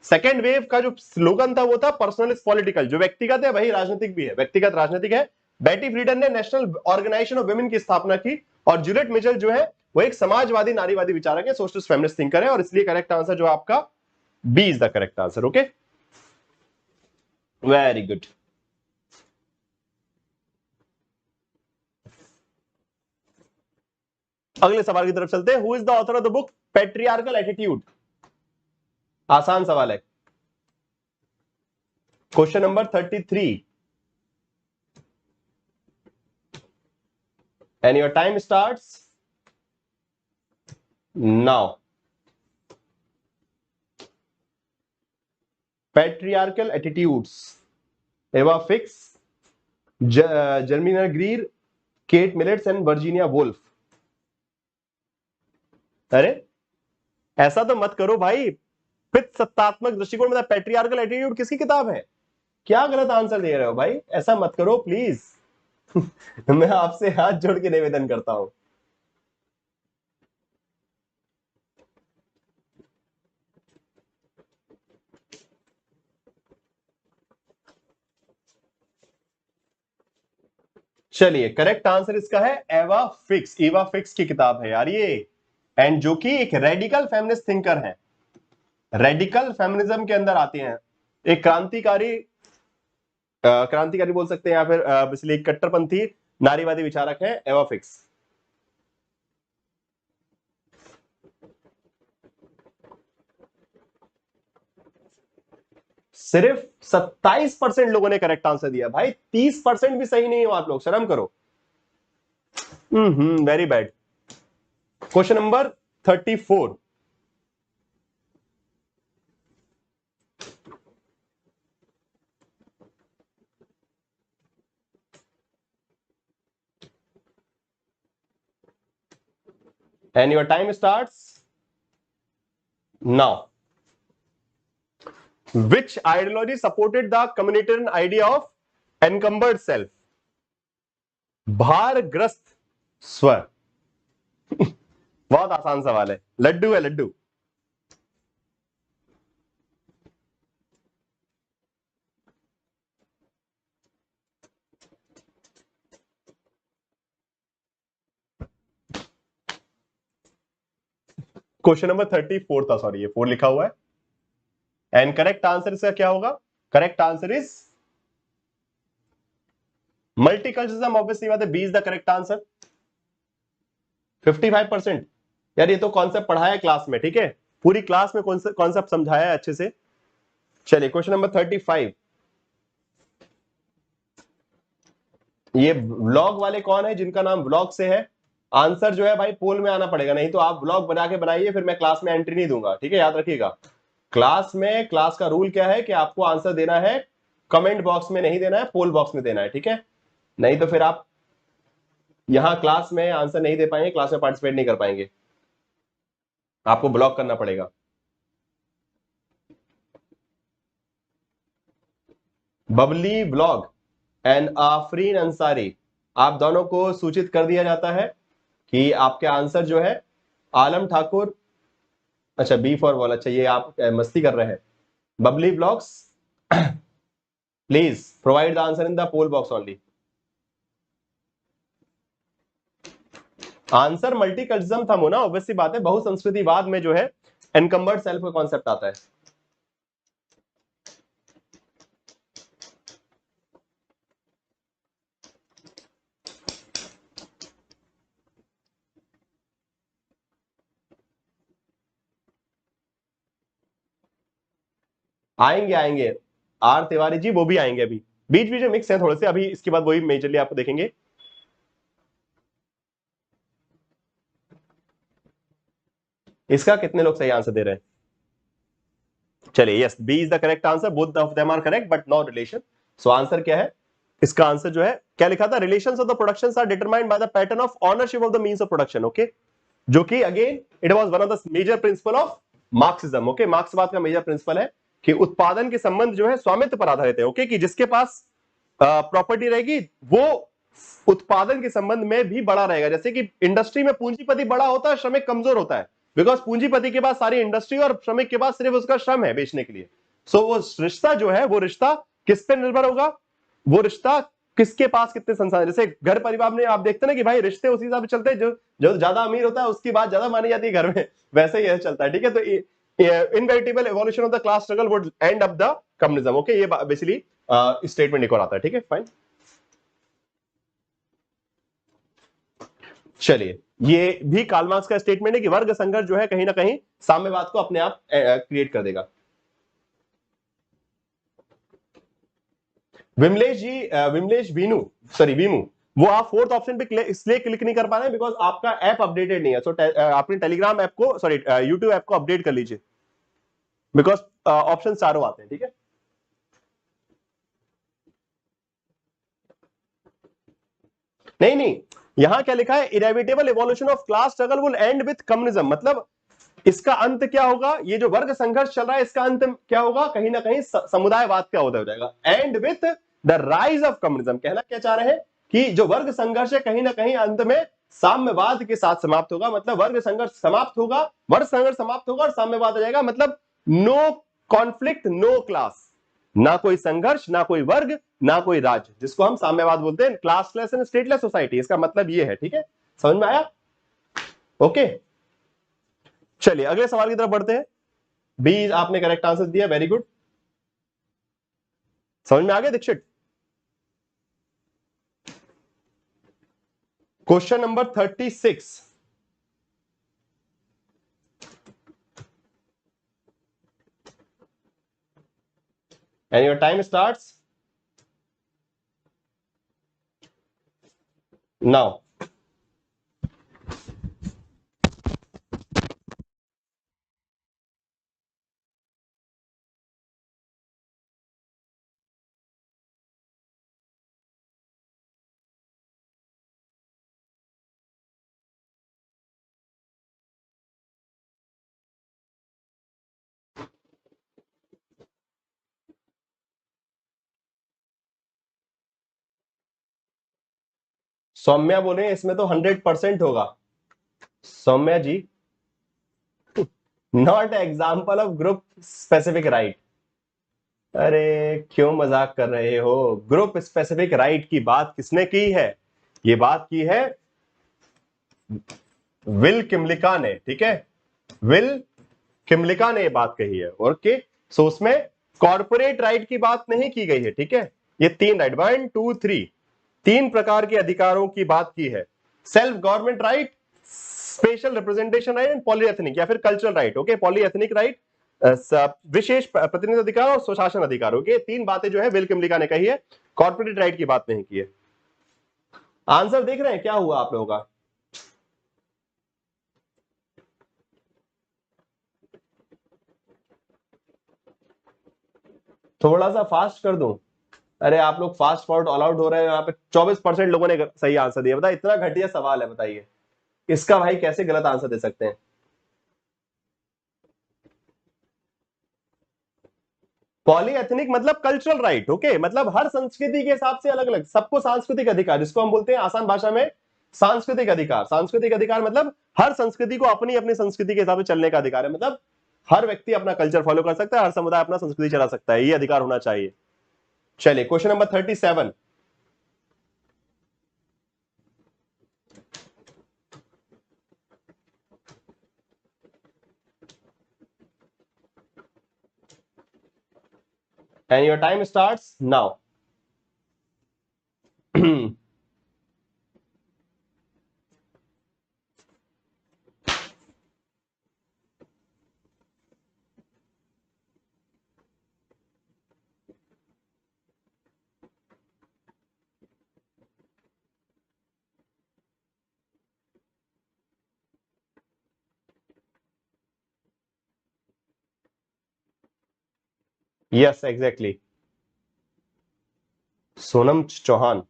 सेकेंड वेव का जो स्लोगन था वो था पर्सनल इज पॉलिटिकल. जो व्यक्तिगत है वही राजनीतिक भी है, व्यक्तिगत राजनीतिक है. बेटी फ्रीडन ने नेशनल ऑर्गेनाइजेशन ऑफ वुमेन की स्थापना की. और जूलियट मिचेल जो है वो एक समाजवादी नारीवादी विचारक है, सोशलिस्ट फेमिनिस्ट थिंकर है. और इसलिए करेक्ट आंसर जो आपका B is the correct answer. Okay, very good. अगले सवाल की तरफ चलते हैं. Who is the author of the book patriarchal attitude? आसान सवाल है. Question number 33 and your time starts now. Patriarchal attitudes. Eva Fix, Germina Greer, Kate Millets and Virginia Woolf. अरे ऐसा तो मत करो भाई. पितृसत्तात्मक दृष्टिकोण मतलब पैट्रियार्कल एटीट्यूड किसकी किताब है? क्या गलत आंसर दे रहे हो भाई, ऐसा मत करो प्लीज. मैं आपसे हाथ जोड़ के निवेदन करता हूं. चलिए, करेक्ट आंसर इसका है एवा फिक्स. ईवा फिक्स की किताब है यार ये. एंड जो कि एक रेडिकल फेमिनिस्ट थिंकर है, रेडिकल फेमिनिज्म के अंदर आती हैं. एक क्रांतिकारी बोल सकते हैं या फिर इसलिए कट्टरपंथी नारीवादी विचारक है एवा फिक्स. सिर्फ 27% लोगों ने करेक्ट आंसर दिया भाई. 30% भी सही नहीं हो आप लोग, शर्म करो. Very bad. Question number 34. And your time starts now. Which ideology supported the communitarian idea of encumbered self? भारग्रस्त स्व. बहुत आसान सवाल है. लड्डू है लड्डू. क्वेश्चन नंबर 34 था, सॉरी ये 4 लिखा हुआ है. एंड करेक्ट आंसर इसका क्या होगा? Correct answer is multiculturalism. Obviously बात है, B is the correct answer. 55%. यार ये तो कॉन्सेप्ट पढ़ाया है क्लास में, ठीक है, पूरी क्लास में कॉन्सेप्ट समझाया है अच्छे से. चलिए, क्वेश्चन नंबर 35. ये व्लॉग वाले कौन है जिनका नाम व्लॉग से है? आंसर जो है भाई पोल में आना पड़ेगा, नहीं तो आप व्लॉग बना के बनाइए, फिर मैं क्लास में एंट्री नहीं दूंगा. ठीक है, याद रखिएगा. क्लास में, क्लास का रूल क्या है कि आपको आंसर देना है कमेंट बॉक्स में नहीं देना है, पोल बॉक्स में देना है. ठीक है, नहीं तो फिर आप यहां क्लास में आंसर नहीं दे पाएंगे, क्लास में पार्टिसिपेट नहीं कर पाएंगे, आपको ब्लॉक करना पड़ेगा. बबली ब्लॉग एंड आफरीन अंसारी, आप दोनों को सूचित कर दिया जाता है कि आपके आंसर जो है आलम ठाकुर. अच्छा, बी फॉर बॉल. अच्छा, ये आप मस्ती कर रहे हैं. Bubbly Blogs, please provide the answer in the poll box only. Answer multiculturalism था मोना, ऑब्वियसली बात है. बहुसंस्कृतिवाद में जो है एनकम्बर्ड सेल्फ का कॉन्सेप्ट आता है. आएंगे आएंगे, आर तिवारी जी वो भी आएंगे अभी, बीच बीच में मिक्स है थोड़े से, अभी इसके बाद वही मेजरली आपको देखेंगे। इसका कितने लोग सही आंसर दे रहे हैं? चलिए, yes, B is the correct answer, both of them are correct but not relation. So answer क्या है? इसका आंसर जो है, क्या लिखा था, relations of the productions are determined by the pattern of ownership of the means of production. Okay, जो कि again it was one of the major principle of Marxism. Okay, मार्क्सवाद का मेजर प्रिंसिपल है कि उत्पादन के संबंध जो है स्वामित्व पर आधारित है। ओके, कि जिसके पास प्रॉपर्टी रहेगी वो उत्पादन के संबंध में भी बड़ा रहेगा। जैसे कि इंडस्ट्री में पूंजीपति बड़ा होता है, श्रमिक कमजोर होता है, बिकॉज पूंजीपति के पास सारी इंडस्ट्री और श्रमिक के पास सिर्फ उसका श्रम है बेचने के लिए। सो वो रिश्ता जो है, वो रिश्ता किस पे निर्भर होगा? वो रिश्ता किसके पास कितने संसाधन, जैसे घर परिवार में आप देखते हैं ना कि भाई रिश्ते उसी हिसाब से चलते हैं, जो जो ज्यादा अमीर होता है उसकी बात ज्यादा मानी जाती है घर में, वैसे ही यह चलता है। ठीक है, तो inevitable evolution of the class struggle would end up the communism. Okay, ये बेसिकली स्टेटमेंट एक और आता है। ठीक है, फाइन। चलिए, ये भी कार्ल मार्क्स का स्टेटमेंट है कि वर्ग संघर्ष जो है कहीं ना कहीं साम्यवाद को अपने आप क्रिएट कर देगा। विमलेश जी, विमलेश वीनू, सॉरी वीमू, वो आप फोर्थ ऑप्शन पे इसलिए क्लिक नहीं कर पा रहे हैं बिकॉज आपका ऐप अपडेटेड नहीं है। सो अपने टेलीग्राम ऐप को, सॉरी यूट्यूब ऐप को अपडेट कर लीजिए, बिकॉज ऑप्शन चारों आते हैं। ठीक है, नहीं नहीं, यहां क्या लिखा है, inevitable evolution of class struggle will and with communism, मतलब इसका अंत क्या होगा, ये जो वर्ग संघर्ष चल रहा है इसका अंत क्या होगा, कहीं ना कहीं समुदायवाद का उदय हो जाएगा, and with the rise of communism. कहना क्या चाह रहे हैं कि जो वर्ग संघर्ष है कहीं ना कहीं अंत में साम्यवाद के साथ समाप्त होगा, मतलब वर्ग संघर्ष समाप्त होगा, वर्ग संघर्ष समाप्त होगा और साम्यवाद आ जाएगा, मतलब नो कॉन्फ्लिक्ट नो क्लास, ना कोई संघर्ष, ना कोई वर्ग, ना कोई राज्य, जिसको हम साम्यवाद बोलते हैं, क्लासलेस एंड स्टेटलेस सोसाइटी, इसका मतलब ये है। ठीक है, समझ में आया? ओके, चलिए अगले सवाल की तरफ बढ़ते हैं। बी आपने करेक्ट आंसर दिया, वेरी गुड। समझ में आ गया Dikshit? Question number 36, and your time starts now. Saumya बोले इसमें तो 100% होगा। Saumya ji, not example of group specific right. अरे क्यों मजाक कर रहे हो? ग्रुप स्पेसिफिक राइट की बात किसने की है? ये बात की है विल किमलिका ने। ठीक है, विल किमलिका ने ये बात कही है। ओके, सो उसमें कॉर्पोरेट राइट की बात नहीं की गई है। ठीक है, ये तीन राइट, 1 2 3, तीन प्रकार के अधिकारों की बात की है, self government right, special representation right and polyethnic या फिर cultural right. Okay, polyethnic right, विशेष प्रतिनिधि अधिकार और स्वशासन अधिकार। ओके, तीन बातें जो है विल किमलिका ने कही है, कॉर्पोरेट राइट की बात नहीं की है। आंसर देख रहे हैं क्या हुआ आप लोगों का? थोड़ा सा फास्ट कर दूं? अरे आप लोग फास्ट फॉरवर्ड ऑल आउट हो रहे हैं, यहाँ पे 24% लोगों ने सही आंसर दिया। बताइए, इतना घटिया सवाल है, बताइए इसका भाई कैसे गलत आंसर दे सकते हैं? पॉलीएथनिक मतलब कल्चरल राइट। ओके, मतलब हर संस्कृति के हिसाब से अलग अलग, सबको सांस्कृतिक अधिकार, जिसको हम बोलते हैं आसान भाषा में सांस्कृतिक अधिकार। सांस्कृतिक अधिकार मतलब हर संस्कृति को अपनी अपनी संस्कृति के हिसाब से चलने का अधिकार है, मतलब हर व्यक्ति अपना कल्चर फॉलो कर सकता है, हर समुदाय अपना संस्कृति चला सकता है, ये अधिकार होना चाहिए। चलिए, question number 37, and your time starts now. Yes exactly, Sonam Chauhan.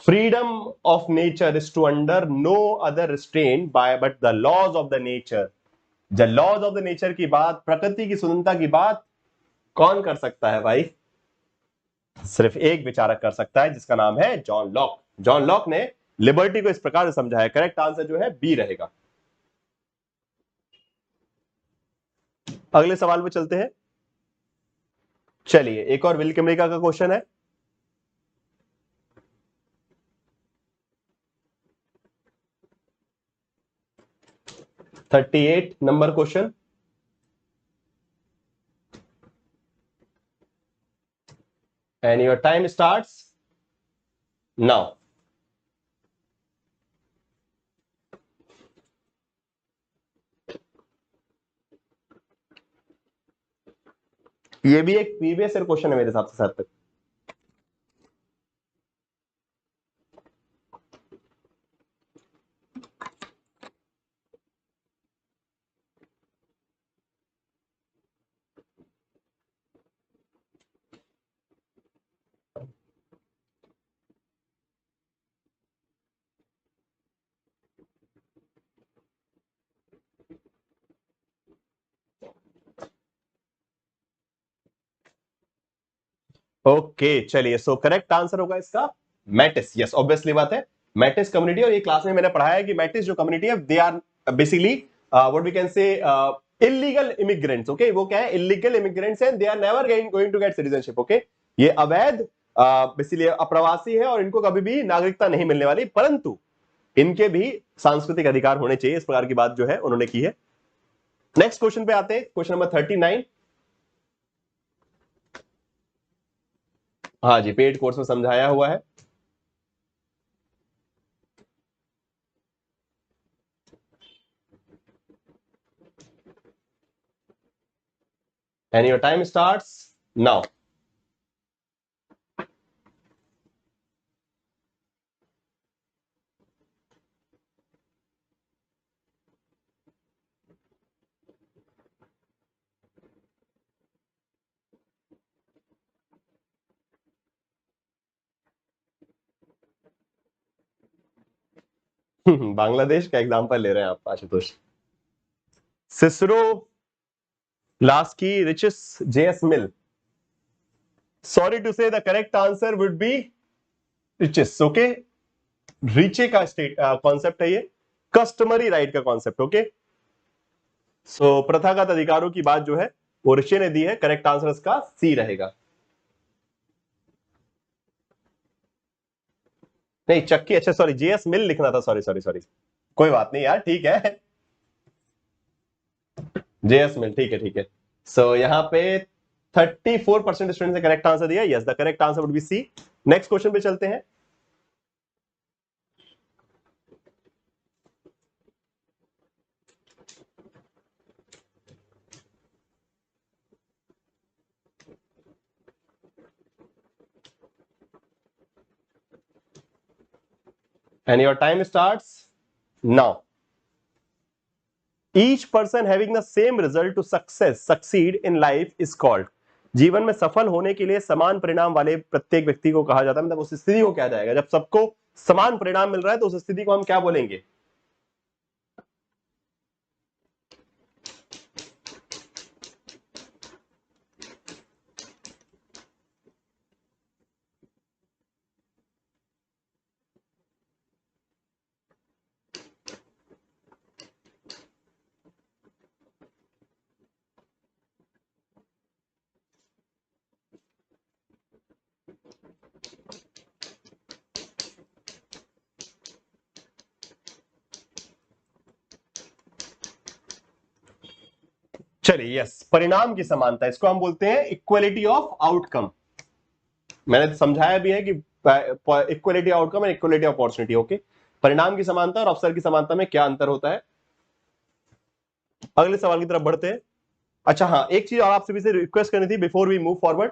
Freedom of nature is to under no other restrain by but the laws of the nature. The laws of the nature की बात, प्रकृति की स्वतंत्रता की बात कौन कर सकता है भाई? सिर्फ एक विचारक कर सकता है, जिसका नाम है जॉन लॉक। जॉन लॉक ने लिबर्टी को इस प्रकार से समझा है। करेक्ट आंसर जो है बी रहेगा। अगले सवाल पे चलते हैं। चलिए, एक और विल्कम अमेरिका का क्वेश्चन है। Thirty eight number question, and your time starts now. ये भी एक प्रीवियस ईयर क्वेश्चन है मेरे हिसाब से शायद तक। ओके चलिए, सो करेक्ट आंसर होगा इसका मैटिस। यस ऑब्वियसली बात है, मैटिस कम्युनिटी। और ये क्लास में मैंने पढ़ाया है कि मैटिस जो कम्युनिटी है, they are basically what we can say illegal immigrants. Okay, वो क्या है? इलीगल इमिग्रेंट्स हैं, they are never going to get citizenship. Okay, ये अवैध बेसिकली अप्रवासी है और इनको कभी भी नागरिकता नहीं मिलने वाली, परंतु इनके भी सांस्कृतिक अधिकार होने चाहिए। इस प्रकार की बात जो है उन्होंने की है। नेक्स्ट क्वेश्चन पे आते हैं, क्वेश्चन नंबर 39। हाँ जी, पेड कोर्स में समझाया हुआ है। And your time starts now. Bangladesh का एग्जांपल ले रहे हैं आप Ashutosh. Cicero, Laski, Ritchie's, J S Mill. Sorry to say the correct answer would be Ritchie's. Okay, Ritchie का स्टेट कॉन्सेप्ट है ये, कस्टमरी राइट का कॉन्सेप्ट। ओके, सो प्रथागत अधिकारों की बात जो है वो ऋषि ने दी है। करेक्ट आंसर इसका सी रहेगा। नहीं, चक्की, अच्छा सॉरी, जेएस मिल लिखना था। सॉरी सॉरी सॉरी, कोई बात नहीं यार, ठीक है। जेएस मिल, ठीक है ठीक है। सो यहाँ पे 34% स्टूडेंट ने करेक्ट आंसर दिया। Yes, the correct answer would be C. Next question पे चलते हैं। And your time starts now. Each person having the same result to succeed in life is called। जीवन में सफल होने के लिए समान परिणाम वाले प्रत्येक व्यक्ति को कहा जाता है। मतलब उस स्थिति को क्या जाएगा जब सबको समान परिणाम मिल रहा है, तो उस स्थिति को हम क्या बोलेंगे? चलिए, यस, परिणाम की समानता, इसको हम बोलते हैं इक्वलिटी ऑफ आउटकम। मैंने समझाया भी है कि equality outcome and equality opportunity. Okay, परिणाम की समानता और अवसर की समानता में क्या अंतर होता है? अगले सवाल की तरफ बढ़ते हैं। अच्छा हाँ, एक चीज और आपसे भी से रिक्वेस्ट करनी थी before we move forward.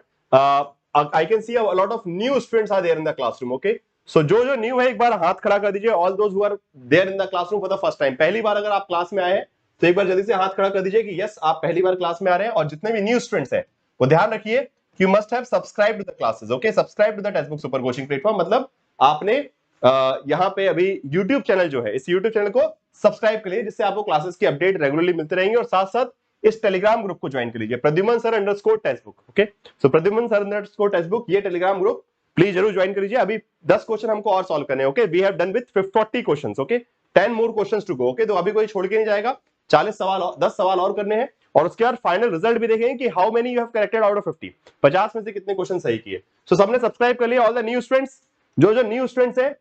I can see a lot of new students are there in the classroom. Okay, so जो न्यू है एक बार हाथ खड़ा कर दीजिए. All those who are there in the classroom for the first time, पहली बार अगर आप क्लास में आए हैं तो एक बार जल्दी से हाथ खड़ा कर दीजिए कि यस आप पहली बार क्लास में आ रहे हैं. और जितने भी न्यू स्टूडेंट्स हैं वो ध्यान रखिए you must have subscribe to the classes. Okay, subscribe to the text super coaching platform, मतलब आपने यहाँ पे अभी YouTube चैनल जो है, इस YouTube चैनल को सब्सक्राइब कर लीजिए जिससे आपको क्लासेस की अपडेट रेगुलरली मिलते रहेंगे. और साथ साथ इस टेलीग्राम ग्रुप को ज्वाइन कर लीजिए, Pradyuman sir underscore textbook. Okay, so Pradyuman sir underscore textbook, ये टेलीग्राम ग्रुप प्लीज जरूर ज्वाइन कर लीजिए. अभी 10 क्वेश्चन हमको और सॉल्व करने हैं. Okay, we have done with 40 questions. Okay, 10 more questions to go. Okay, तो अभी कोई छोड़ के नहीं जाएगा. 40 सवाल, 10 सवाल और करने हैं और उसके बाद फाइनल रिजल्ट भी देखेंगे कि how many you have corrected out of 50. 50 में से कितने क्वेश्चन सही किए. सो सबने सब्सक्राइब कर लिया. ऑल द न्यू स्टूडेंट्स, जो न्यू स्टूडेंट्स है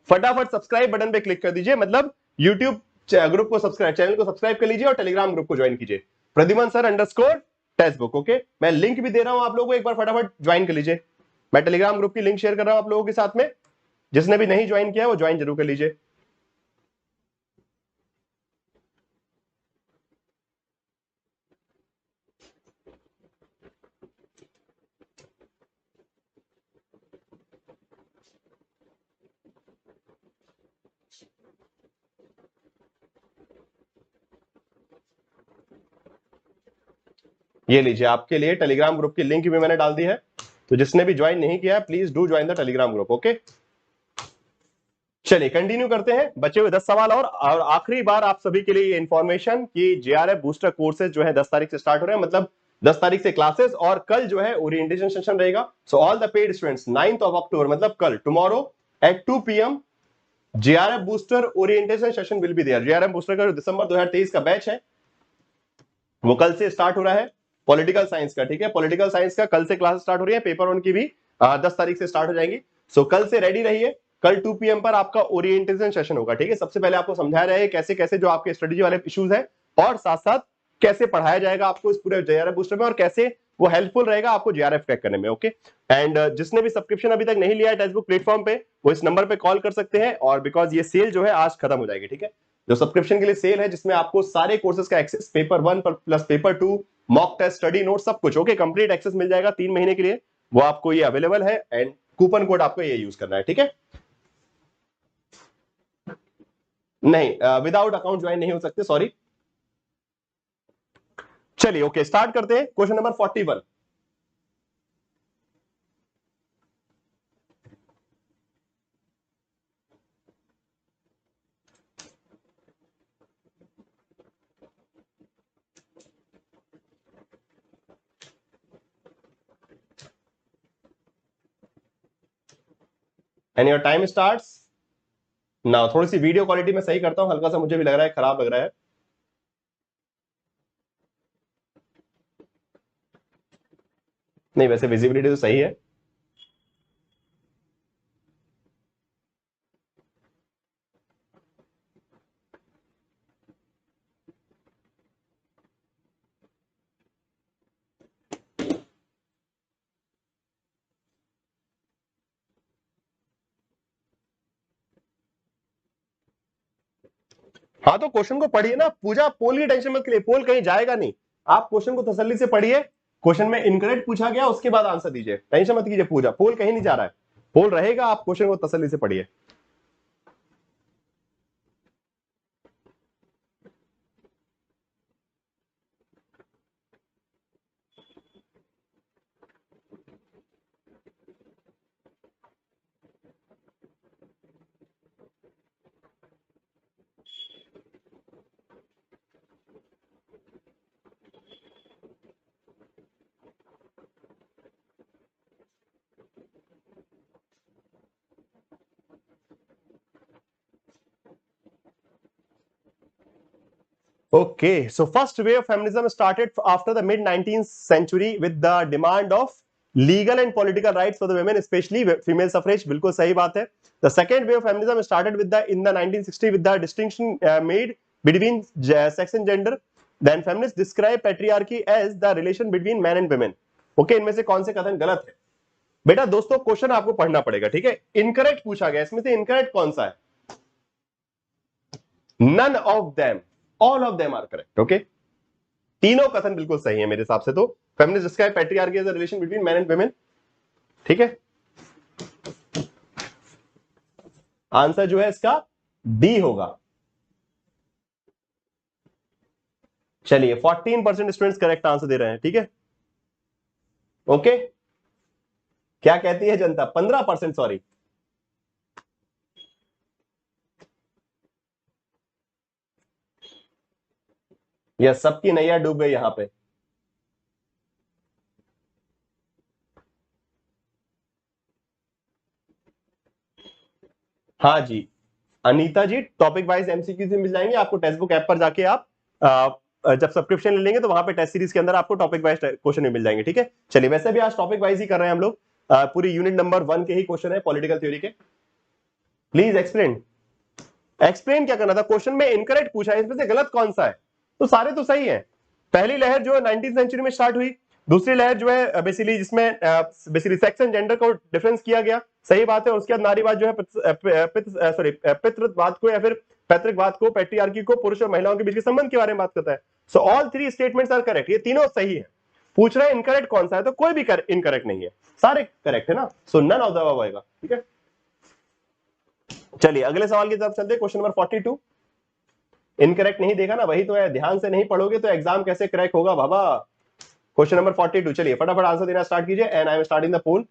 फटाफट सब्सक्राइब बटन पे क्लिक कर दीजिए, मतलब यूट्यूब ग्रुप को सब्सक्राइब, चैनल को सब्सक्राइब कर लीजिए और टेलीग्राम ग्रुप को ज्वाइन कीजिए, Pradyuman sir underscore textbook. Okay, मैं लिंक भी दे रहा हूं आप लोगों को, एक बार फटाफट ज्वाइन कर लीजिए. मैं टेलीग्राम ग्रुप की लिंक शेयर कर रहा हूं आप लोगों के साथ में. जिसने भी नहीं ज्वाइन किया वो ज्वाइन जरूर कर लीजिए. ये लीजिए आपके लिए टेलीग्राम ग्रुप की लिंक भी मैंने डाल दी है, तो जिसने भी ज्वाइन नहीं किया please do join the Telegram group. Okay, चलिए कंटिन्यू करते हैं. बचे हुए 10 सवाल और आखिरी बार आप सभी के लिए ये इंफॉर्मेशन कि जेआरएफ बूस्टर कोर्सेज जो है 10 तारीख से स्टार्ट हो रहे हैं, मतलब 10 तारीख से क्लासेस और कल जो है ओरिएंटेशन सेशन रहेगा. So all the paid students 9th of October, मतलब कल, tomorrow at 2 PM JRF booster orientation session will be there. JRF booster का जो दिसंबर 2023 का बैच है वो कल से स्टार्ट हो रहा है, पॉलिटिकल साइंस का. ठीक है, पॉलिटिकल साइंस का कल से क्लास स्टार्ट हो रही है. पेपर 1 की भी 10 तारीख से स्टार्ट हो जाएंगी. सो कल से रेडी रहिए. कल 2 PM पर आपका ओरिएंटेशन सेशन होगा. ठीक है, सबसे पहले आपको समझाया रहा है कैसे कैसे जो आपके स्ट्रेटेजी वाले इश्यूज है और साथ साथ कैसे पढ़ाया जाएगा आपको इस पूरे जेआरएफ बूस्टर में और कैसे वो हेल्पफुल रहेगा आपको जेआरएफ क्रैक करने में. ओके, एंड जिसने भी सब्सक्रिप्शन अभी तक नहीं लिया है टेक्स्ट बुक प्लेटफॉर्म पे वो इस नंबर पे कॉल कर सकते हैं, और बिकॉज ये सेल जो है आज खत्म हो जाएगी. ठीक है, जो सब्सक्रिप्शन के लिए सेल है जिसमें आपको सारे कोर्सेज का access, paper 1 plus paper 2, mock test, study note, सब कुछ. ओके, कंप्लीट एक्सेस मिल जाएगा 3 महीने के लिए, वो आपको ये अवेलेबल है. एंड कूपन कोड आपको ये यूज करना है. ठीक है, नहीं विदाउट अकाउंट ज्वाइन नहीं हो सकते, सॉरी. चलिए ओके, स्टार्ट करते हैं. Question number 41. And your time starts now. थोड़ी सी वीडियो क्वालिटी में सही करता हूं, हल्का सा मुझे भी लग रहा है खराब लग रहा है. नहीं, वैसे विजिबिलिटी तो सही है. हाँ, तो क्वेश्चन को पढ़िए ना. पूजा पोल की टेंशन मत लीजिए, पोल कहीं जाएगा नहीं. आप क्वेश्चन को तसल्ली से पढ़िए. क्वेश्चन में इनकरेक्ट पूछा गया उसके बाद आंसर दीजिए, टेंशन मत कीजिए. पूजा पोल कहीं नहीं जा रहा है, पोल रहेगा. आप क्वेश्चन को तसल्ली से पढ़िए. Okay, so first wave of feminism started after the mid 19th century with the demand of legal and political rights for the women, especially female suffrage. बिल्कुल सही बात है. The second wave of feminism started with in the 1960 with the distinction made between sex and gender. Then feminists describe patriarchy as the relation between men and women. Okay, इनमें से कौन से कथन गलत है? बेटा दोस्तों क्वेश्चन आपको पढ़ना पड़ेगा. ठीक है, इनकरेक्ट पूछा गया, इसमें से इनकरेक्ट कौन सा है? None of them. All of them are correct. Okay. तीनों कथन बिल्कुल सही है मेरे हिसाब से। तो feminist describe patriarchy as a relation between man and women. ठीक है, आंसर जो है इसका डी होगा। चलिए 14% स्टूडेंट्स करेक्ट आंसर दे रहे हैं। ठीक है, ओके। क्या कहती है जनता? 15%, सॉरी। यह सबकी नैया डूब गई यहां पे। हाँ जी अनीता जी, टॉपिक वाइज एमसीक्यू से मिल जाएंगे आपको। टेक्स्ट बुक ऐप पर जाके आप जब सब्सक्रिप्शन ले लेंगे तो वहां पे टेस्ट सीरीज के अंदर आपको टॉपिक वाइज क्वेश्चन भी मिल जाएंगे। ठीक है, चलिए वैसे भी आज टॉपिक वाइज ही कर रहे हैं हम लोग। पूरी यूनिट नंबर 1 के ही क्वेश्चन है पॉलिटिकल थ्योरी के। Please explain. एक्सप्लेन क्या करना था? क्वेश्चन में इनकरेक्ट पूछा है, इसमें से गलत कौन सा है? तो सारे तो सही है। पहली लहर जो है 19वीं सेंचुरी में स्टार्ट हुई। दूसरी लहर जो है बेसिकली जिसमें बेसिकली सेक्स एंड जेंडर को डिफरेंस किया गया, सही बात है। उसके बाद नारीवाद जो है पितृवाद को या फिर पैतृकवाद को, पैट्रियार्की को, पुरुष और महिलाओं के बीच के संबंध के बारे में बात करता है। So all three statements are correct, ये तीनों सही है। पूछ रहे हैं इनकरेक्ट कौन सा है, तो कोई भी इनकरेक्ट नहीं है, सारे करेक्ट है ना। सो नन ऑफ द अबव आएगा। ठीक है, चलिए अगले सवाल की तरफ चलते हैं। Question number 42। इनकरेक्ट नहीं देखा ना, वही तो है। ध्यान से नहीं पढ़ोगे तो एग्जाम कैसे क्रैक होगा बाबा। क्वेश्चन नंबर 42, चलिए फटाफट आंसर देना स्टार्ट कीजिए। And I am starting the poll.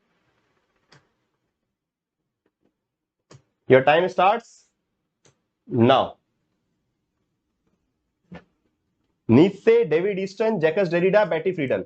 Your time starts now. Nietzsche, David Easton, Jacques Derrida, Betty Friedan.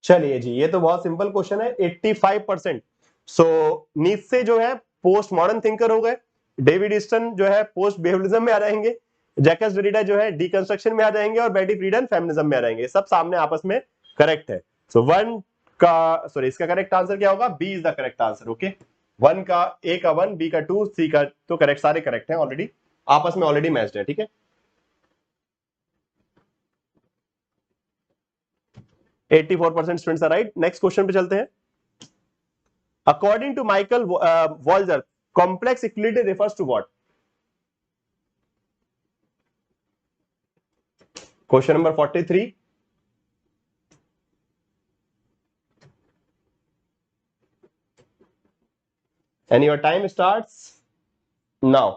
चलिए जी, ये तो बहुत सिंपल क्वेश्चन है। 85%। सो नीत्शे जो है पोस्ट मॉडर्न थिंकर हो गए। डेविड ईस्टन जो है पोस्ट बिहेवियरिज्म में आ जाएंगे। जैकस डेरिडा जो है डीकंस्ट्रक्शन में आ जाएंगे। और बेटी फ्रीडन फेमिनिज्म में आ जाएंगे। सब सामने आपस में करेक्ट है। सो वन का सॉरी इसका करेक्ट आंसर क्या होगा? B is the correct answer. Okay, one का ए का 1, बी का 2, सी का तो करेक्ट, सारे करेक्ट है ऑलरेडी, आपस में ऑलरेडी मैच्ड है। ठीक है, 84% students are right. Next question पे चलते हैं। According to Michael Walzer, complex equality refers to what? Question number 43। and your time starts now.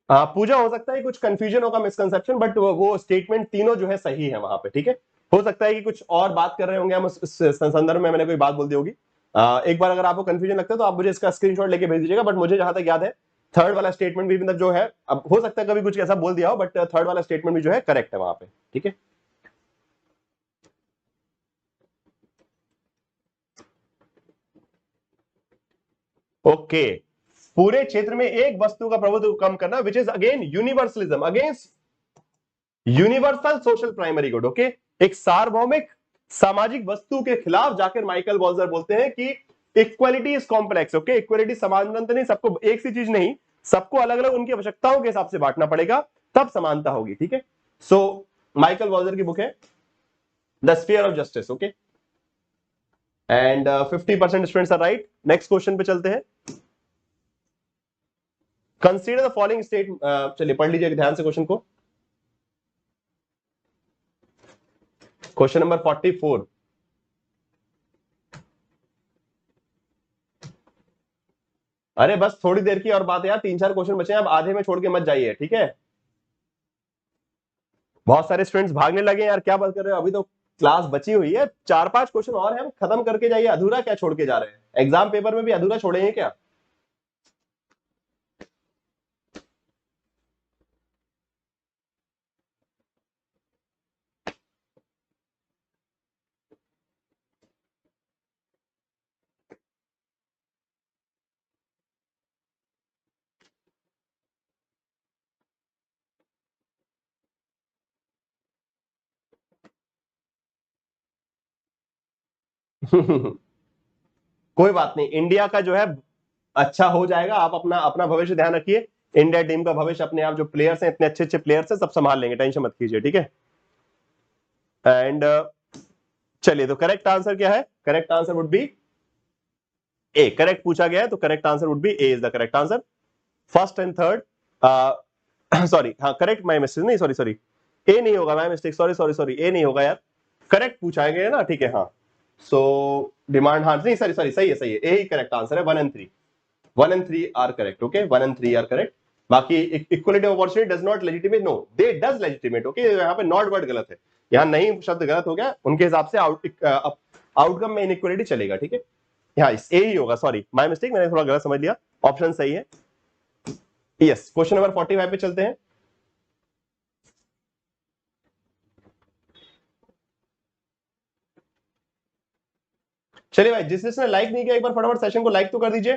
Pooja, हो सकता है कुछ कंफ्यूजन होगा, मिसकंसेप्शन, बट वो स्टेटमेंट तीनों जो है सही है वहां पे। ठीक है, हो सकता है कि कुछ और बात कर रहे होंगे हम उस संदर्भ में, मैंने कोई बात बोल दी होगी। एक बार अगर आपको कंफ्यूजन लगता है तो आप मुझे इसका स्क्रीनशॉट लेके भेज दीजिएगा। बट मुझे जहां तक याद है थर्ड वाला स्टेटमेंट भी मतलब जो है, अब हो सकता है कभी कुछ ऐसा बोल दिया हो, बट थर्ड वाला स्टेटमेंट भी जो है करेक्ट है वहां पे। ठीक है, ओके। पूरे क्षेत्र में एक वस्तु का प्रभुत्व कम करना, which is again universalism, against universal social primary good. Okay, एक सार्वभौमिक सामाजिक वस्तु के खिलाफ जाकर माइकल वॉल्जर बोलते हैं कि equality is complex. Okay, equality समानता नहीं, सबको एक सी चीज नहीं, सबको अलग अलग उनकी आवश्यकताओं के हिसाब से बांटना पड़ेगा, तब समानता होगी। ठीक है, सो माइकल वॉल्जर की बुक है the sphere of justice. Okay, and 50% students are right. Next question पे चलते हैं। कंसीडर द फॉलोइंग स्टेट, चलिए पढ़ लीजिए ध्यान से क्वेश्चन को। Question number 44। अरे बस थोड़ी देर की और बात है यार, 3-4 क्वेश्चन बचे हैं, अब आधे में छोड़ के मत जाइए, ठीक है। बहुत सारे स्टूडेंट्स भागने लगे यार, क्या बात कर रहे हो, अभी तो क्लास बची हुई है, 4-5 क्वेश्चन और हैं, खत्म करके जाइए। अधूरा क्या छोड़ के जा रहे हैं, एग्जाम पेपर में भी अधूरा छोड़ेंगे क्या? कोई बात नहीं, इंडिया का जो है अच्छा हो जाएगा, आप अपना अपना भविष्य ध्यान रखिए। इंडिया टीम का भविष्य अपने आप, जो प्लेयर्स हैं इतने अच्छे अच्छे प्लेयर्स हैं, सब संभाल लेंगे, टेंशन मत कीजिए, ठीक है। एंड चलिए, तो करेक्ट आंसर क्या है? Correct answer would be A. Correct पूछा गया है तो correct answer would be A is the correct answer. First and third, sorry, हाँ करेक्ट, माय मिस्टेक, नहीं सॉरी सॉरी, ए नहीं होगा, my mistake, sorry sorry sorry, A नहीं होगा यार, करेक्ट पूछा गया है ना, ठीक है हाँ। सो डिमांड, हाँ नहीं सॉरी सॉरी, सही है सही है, ए ही करेक्ट आंसर है। 1 and 3, 1 and 3 are correct, okay, 1 and 3 are correct. बाकी equality of opportunity does not legitimate, no they does legitimate, okay, यहाँ पे नॉट वर्ड गलत है, यहाँ नहीं शब्द गलत हो गया, उनके हिसाब से आउटकम में इनइक्वलिटी चलेगा, ठीक है। यहाँ ए ही होगा, सॉरी माय मिस्टेक, मैंने थोड़ा गलत समझ लिया, ऑप्शन सही है। यस, क्वेश्चन नंबर 45 पे चलते हैं। चलिए भाई, जिसने लाइक नहीं किया एक बार फटाफट सेशन को लाइक तो कर दीजिए,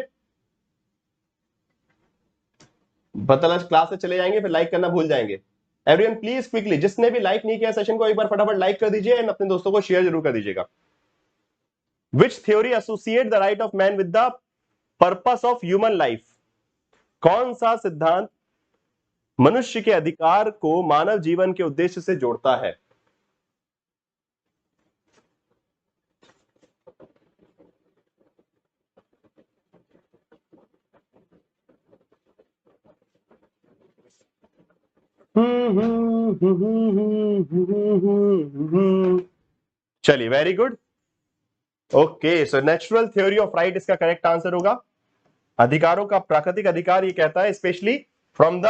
पता क्लास से चले जाएंगे फिर लाइक करना भूल जाएंगे। एवरीवन प्लीज क्विकली, जिसने भी लाइक नहीं किया सेशन को एक बार फटाफट लाइक कर दीजिए, एंड अपने दोस्तों को शेयर जरूर कर दीजिएगा। विच theory associate the right of man with the purpose of human life? कौन सा सिद्धांत मनुष्य के अधिकार को मानव जीवन के उद्देश्य से जोड़ता है? चलिए, very good, okay, so natural theory of right इसका करेक्ट आंसर होगा। अधिकारों का प्राकृतिक अधिकार ये कहता है, specially from the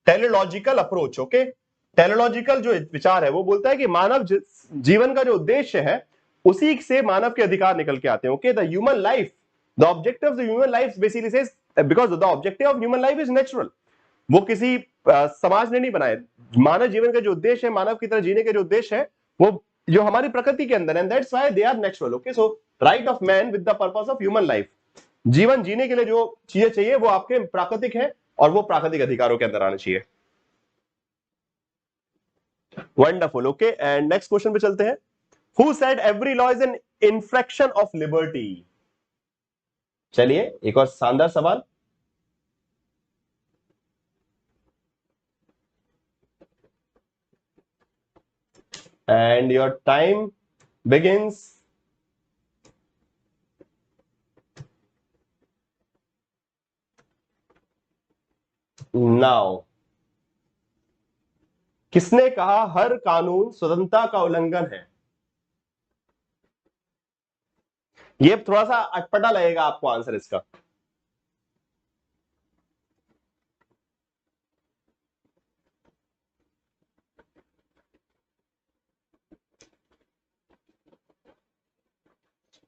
teleological approach, okay. Teleological जो विचार है वो बोलता है कि मानव जीवन का जो उद्देश्य है उसी से मानव के अधिकार निकल के आते हैं, okay. The human life, the objective of the human life basically says, because the objective of human life is natural, वो किसी समाज ने नहीं बनाए। मानव जीवन का जो उद्देश्य है, मानव की तरह जीने के जो उद्देश्य है, वो जो हमारी प्रकृति के अंदर, and that's why they are natural, okay. So right of man with the purpose of human life, जीवन जीने के लिए जो चीजें चाहिए वो आपके प्राकृतिक है, और वो प्राकृतिक अधिकारों के अंदर आना चाहिए। Wonderful, okay, and next question पे चलते हैं। Who said every law is an infarction of liberty? चलिए, एक और शानदार सवाल। And your time begins now. किसने कहा हर कानून स्वतंत्रता का उल्लंघन है? ये थोड़ा सा अटपटा लगेगा आपको आंसर इसका।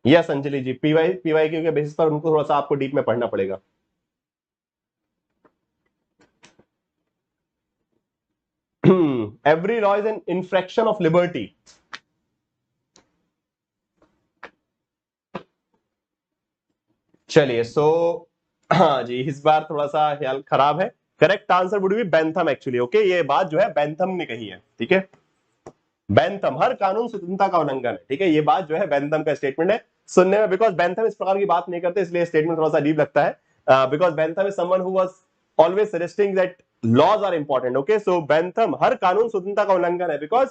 यस अंजलि जी, पीवाई के बेसिस पर उनको थोड़ा सा आपको डीप में पढ़ना पड़ेगा। Every law is an infarction of liberty. चलिए, सो हाँ जी, इस बार थोड़ा सा ख्याल खराब है। Correct answer would B Bentham actually, okay. ये बात जो है बेंथम ने कही है, ठीक है। बेंथम, हर कानून स्वतंत्रता का उल्लंघन है, ठीक है, ये बात जो है बेंथम का स्टेटमेंट है। सुनने में, बिकॉज बेंथम इस प्रकार की बात नहीं करते, इसलिए स्टेटमेंट थोड़ा सा अजीब लगता है, because Bentham is someone who was always suggesting that laws are important, okay. So Bentham, हर कानून स्वतंत्रता का उल्लंघन है, बिकॉज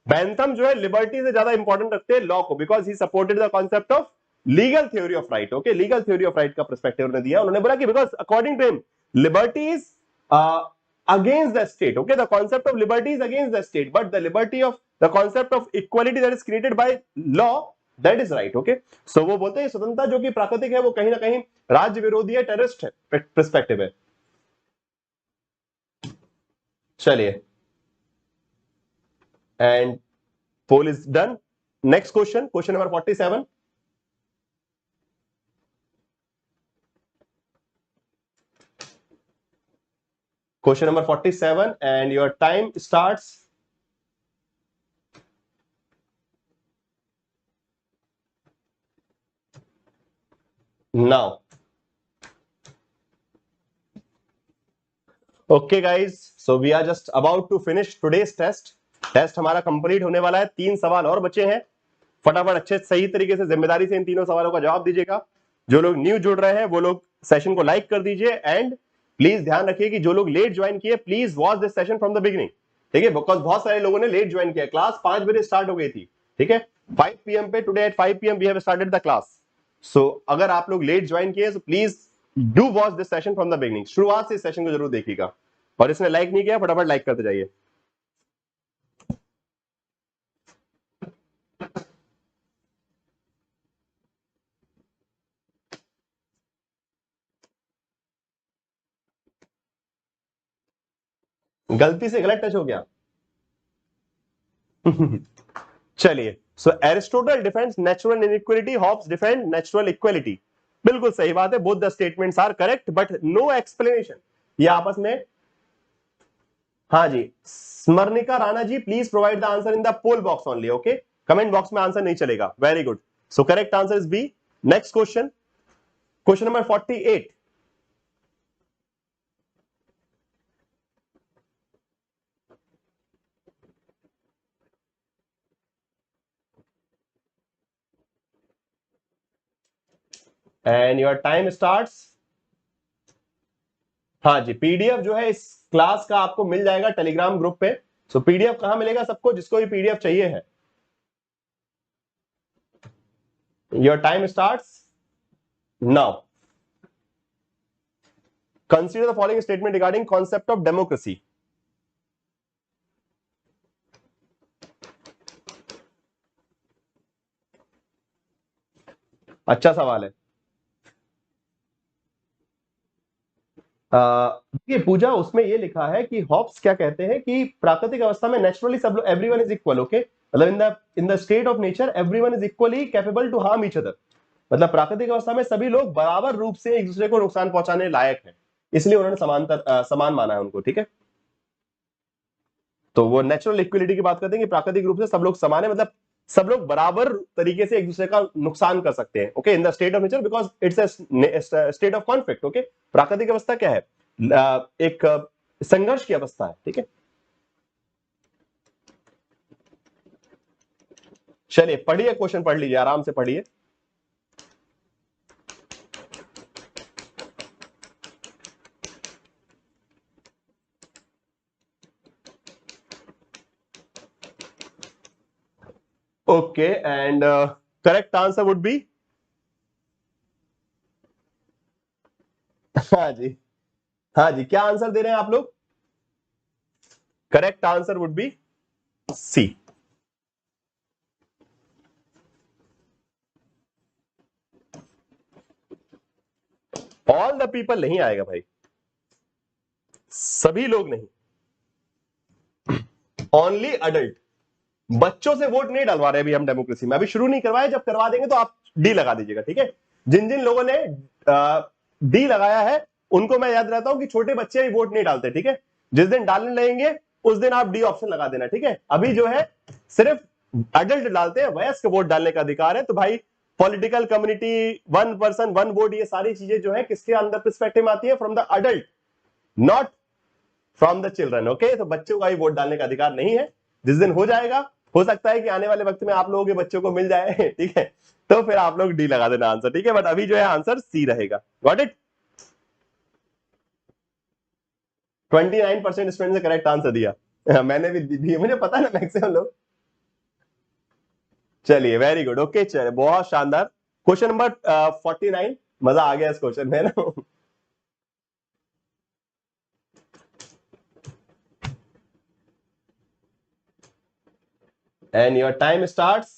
बेंथम जो है लिबर्टी से ज्यादा इंपॉर्टेंट रखते हैं लॉ को, because he supported the concept of legal theory of right, okay. Legal theory of right का पर्सपेक्टिव उन्होंने दिया, उन्होंने बोला कि because according to him liberty is against the state, okay. The concept of liberty is against the state, but the liberty of the concept of equality that is created by law that is right. Okay, so वो बोलते हैं स्वतंत्रता जो कि प्राकृतिक है वो कहीं ना कहीं राज्य विरोधी है, टेररिस्ट है, पर्सपेक्टिव है। चलिए, and poll is done. Next question, question number 47। Question number 47 and your time starts now. Okay guys, so we are just about to finish today's test. Test हमारा कंप्लीट होने वाला है, 3 सवाल और बचे हैं। फटाफट अच्छे सही तरीके से जिम्मेदारी से इन तीनों सवालों का जवाब दीजिएगा। जो लोग न्यू जुड़ रहे हैं वो लोग सेशन को लाइक कर दीजिए, एंड प्लीज ध्यान रखिए कि जो लोग लेट ज्वाइन किए please watch this session from the beginning. ठीक है, बिकॉज बहुत सारे लोगों ने लेट ज्वाइन किया, क्लास 5 बजे स्टार्ट हो गई थी। ठीक है, 5 PM पे today at 5 PM we have started the class. So अगर आप लोग लेट ज्वाइन किए तो please do watch this session from the beginning, शुरुआत से इस सेशन को जरूर देखिएगा। और इसने लाइक नहीं किया फटाफट लाइक करते जाइए। गलती से गलत टच हो गया। चलिए, so Aristotle defends natural inequality, Hobbes defend natural equality. बिल्कुल सही बात है, both the statements are correct but no explanation. ये आपस में, हाँ जी, Smaranika Rana ji please provide the answer in the poll box only. Okay, comment box में आंसर नहीं चलेगा। Very good, so correct answer is B. Next question, question number 48। And your time starts. हाँ जी, पीडीएफ जो है इस क्लास का आपको मिल जाएगा टेलीग्राम ग्रुप पे। सो पीडीएफ कहां मिलेगा सबको, जिसको भी पीडीएफ चाहिए है। Your time starts now. Consider the following statement regarding concept of democracy. अच्छा सवाल है। देखिए पूजा, उसमें ये लिखा है कि हॉब्स क्या कहते हैं कि प्राकृतिक अवस्था में नेचुरली सब लोग, एवरीवन इज इक्वल। ओके, मतलब in the state of nature everyone is equally capable to harm each other. मतलब प्राकृतिक अवस्था में सभी लोग बराबर रूप से एक दूसरे को नुकसान पहुंचाने लायक हैं, इसलिए उन्होंने समान माना है उनको। ठीक है, तो वो नेचुरल इक्वलिटी की बात करते हैं कि प्राकृतिक रूप से सब लोग समान है, मतलब सब लोग बराबर तरीके से एक दूसरे का नुकसान कर सकते हैं। Okay, in the state of nature because it's state of conflict. Okay, प्राकृतिक अवस्था क्या है, एक संघर्ष की अवस्था है। ठीक है, चलिए पढ़िए, क्वेश्चन पढ़ लीजिए, आराम से पढ़िए। Okay, and correct answer would B, हाँ जी, हाँ जी, क्या आंसर दे रहे हैं आप लोग? Correct answer would be C. All the people नहीं आएगा भाई, सभी लोग नहीं, ओनली अडल्ट। बच्चों से वोट नहीं डलवा रहे अभी हम डेमोक्रेसी में, अभी शुरू नहीं करवाए, जब करवा देंगे तो आप डी लगा दीजिएगा। ठीक है, जिन जिन लोगों ने डी लगाया है उनको मैं याद रहता हूं कि छोटे बच्चे ही वोट नहीं डालते। ठीक है, जिस दिन डालने लगेंगे उस दिन आप डी ऑप्शन लगा देना। ठीक है, अभी जो है सिर्फ अडल्ट डालते हैं, वयस्क वोट डालने का अधिकार है। तो भाई political community, one person one vote, ये सारी चीजें जो है किसके अंदर पर्सपेक्टिव में आती है, from the adult, not from the children. Okay, तो बच्चों का ही वोट डालने का अधिकार नहीं है। जिस दिन हो जाएगा, हो सकता है कि आने वाले वक्त में आप लोगों के बच्चों को मिल जाए। ठीक है, तो फिर आप लोग डी लगा देना आंसर। ठीक है, बट अभी जो है आंसर सी रहेगा। Got it? 29% स्टूडेंट ने करेक्ट आंसर दिया। मैंने भी दिया, मुझे पता है ना मैक्सिमम लोग। चलिए वेरी गुड। ओके, चलिए बहुत शानदार। क्वेश्चन नंबर 49, मजा आ गया इस क्वेश्चन में ना। And your time starts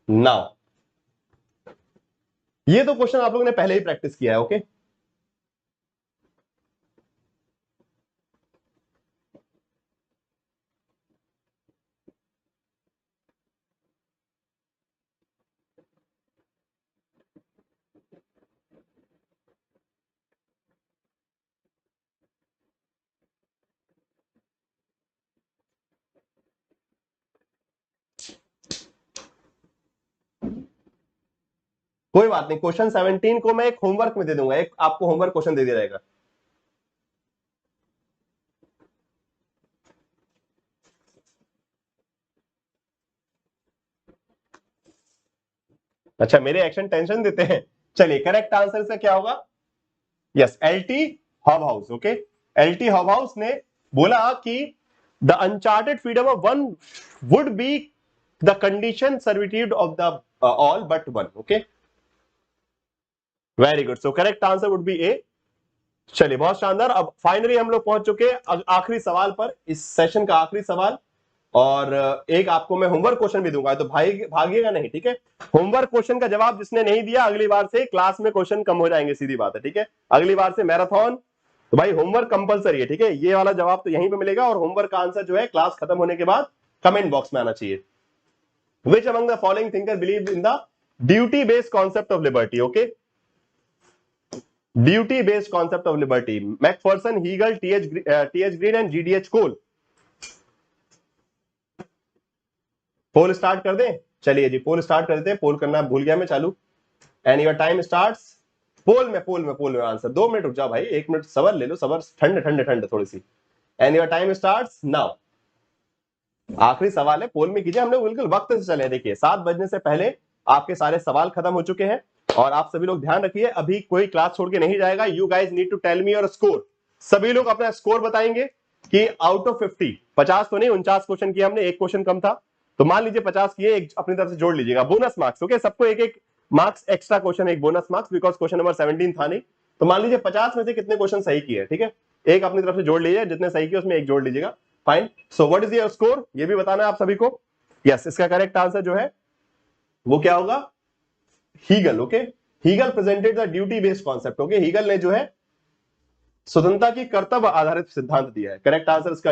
now ये तो क्वेश्चन आप लोगों ने पहले ही प्रैक्टिस किया है, ओके। कोई बात नहीं, क्वेश्चन 17 को मैं एक होमवर्क में दे दूंगा, एक आपको होमवर्क क्वेश्चन दे दिया जाएगा। अच्छा, मेरे एक्शन टेंशन देते हैं। चलिए, करेक्ट आंसर इसका क्या होगा? Yes, LT Hobhouse, okay. LT Hobhouse ने बोला कि the uncharted freedom of one would be the condition servitude of the all but one, okay. Very good, so correct answer would be A. चलिए, बहुत शानदार। अब फाइनली हम लोग पहुंच चुके हैं आखिरी सवाल पर, इस सेशन का आखिरी सवाल। और एक आपको मैं होमवर्क क्वेश्चन भी दूंगा, तो भाई भागिएगा नहीं, ठीक है। होमवर्क क्वेश्चन का जवाब जिसने नहीं दिया, अगली बार से क्लास में क्वेश्चन कम हो जाएंगे, सीधी बात है, ठीक है। अगली बार से मैराथन, तो भाई होमवर्क कंपलसरी है, ठीक है। ये वाला जवाब तो यहीं पे मिलेगा, और होमवर्क का आंसर जो है क्लास खत्म होने के बाद कमेंट बॉक्स में आना चाहिए। Which among the following thinker believe in the duty based concept of liberty, okay. Duty based concept of liberty, Macpherson, Hegel, TH Green and GDH Cole. Poll start कर दें? चलिए जी, पोल स्टार्ट कर देते हैं। पोल करना भूल गया मैं, चालू। And your time starts. Poll में आंसर। 2 मिनट रुक जाओ भाई, 1 मिनट सबर ले लो, सबर, ठंड ठंड ठंड थोड़ी सी। And your time starts now. आखिरी सवाल है, पोल में कीजिए। हम लोग बिल्कुल वक्त से चले, देखिए 7 बजने से पहले आपके सारे सवाल खत्म हो चुके हैं। और आप सभी लोग ध्यान रखिए, अभी कोई क्लास छोड़ के नहीं जाएगा। You guys need to tell me your score. सभी लोग अपना स्कोर बताएंगे कि आउट ऑफ 50, 50 तो नहीं, 49 क्वेश्चन किया हमने, एक क्वेश्चन कम था, तो मान लीजिए 50 किए, एक अपनी तरफ से जोड़ लीजिएगा। बोनस मार्क्स, ओके, सबको एक एक मार्क्स एक्स्ट्रा क्वेश्चन, एक bonus marks, because question number 17 था नहीं। तो मान लीजिए 50 में से कितने क्वेश्चन सही किए, ठीक है। एक अपनी तरफ से जोड़ लीजिए, जितने सही किए उसमें एक जोड़ लीजिएगा। Fine. So what is your score, ये भी बताना है आप सभी को। यस, इसका करेक्ट आंसर जो है वो क्या होगा? Hegel, okay. Hegel presented the duty based concept, okay. Hegel ने जो है स्वतंत्रता की कर्तव्य आधारित सिद्धांत दिया है। करेक्ट आंसर इसका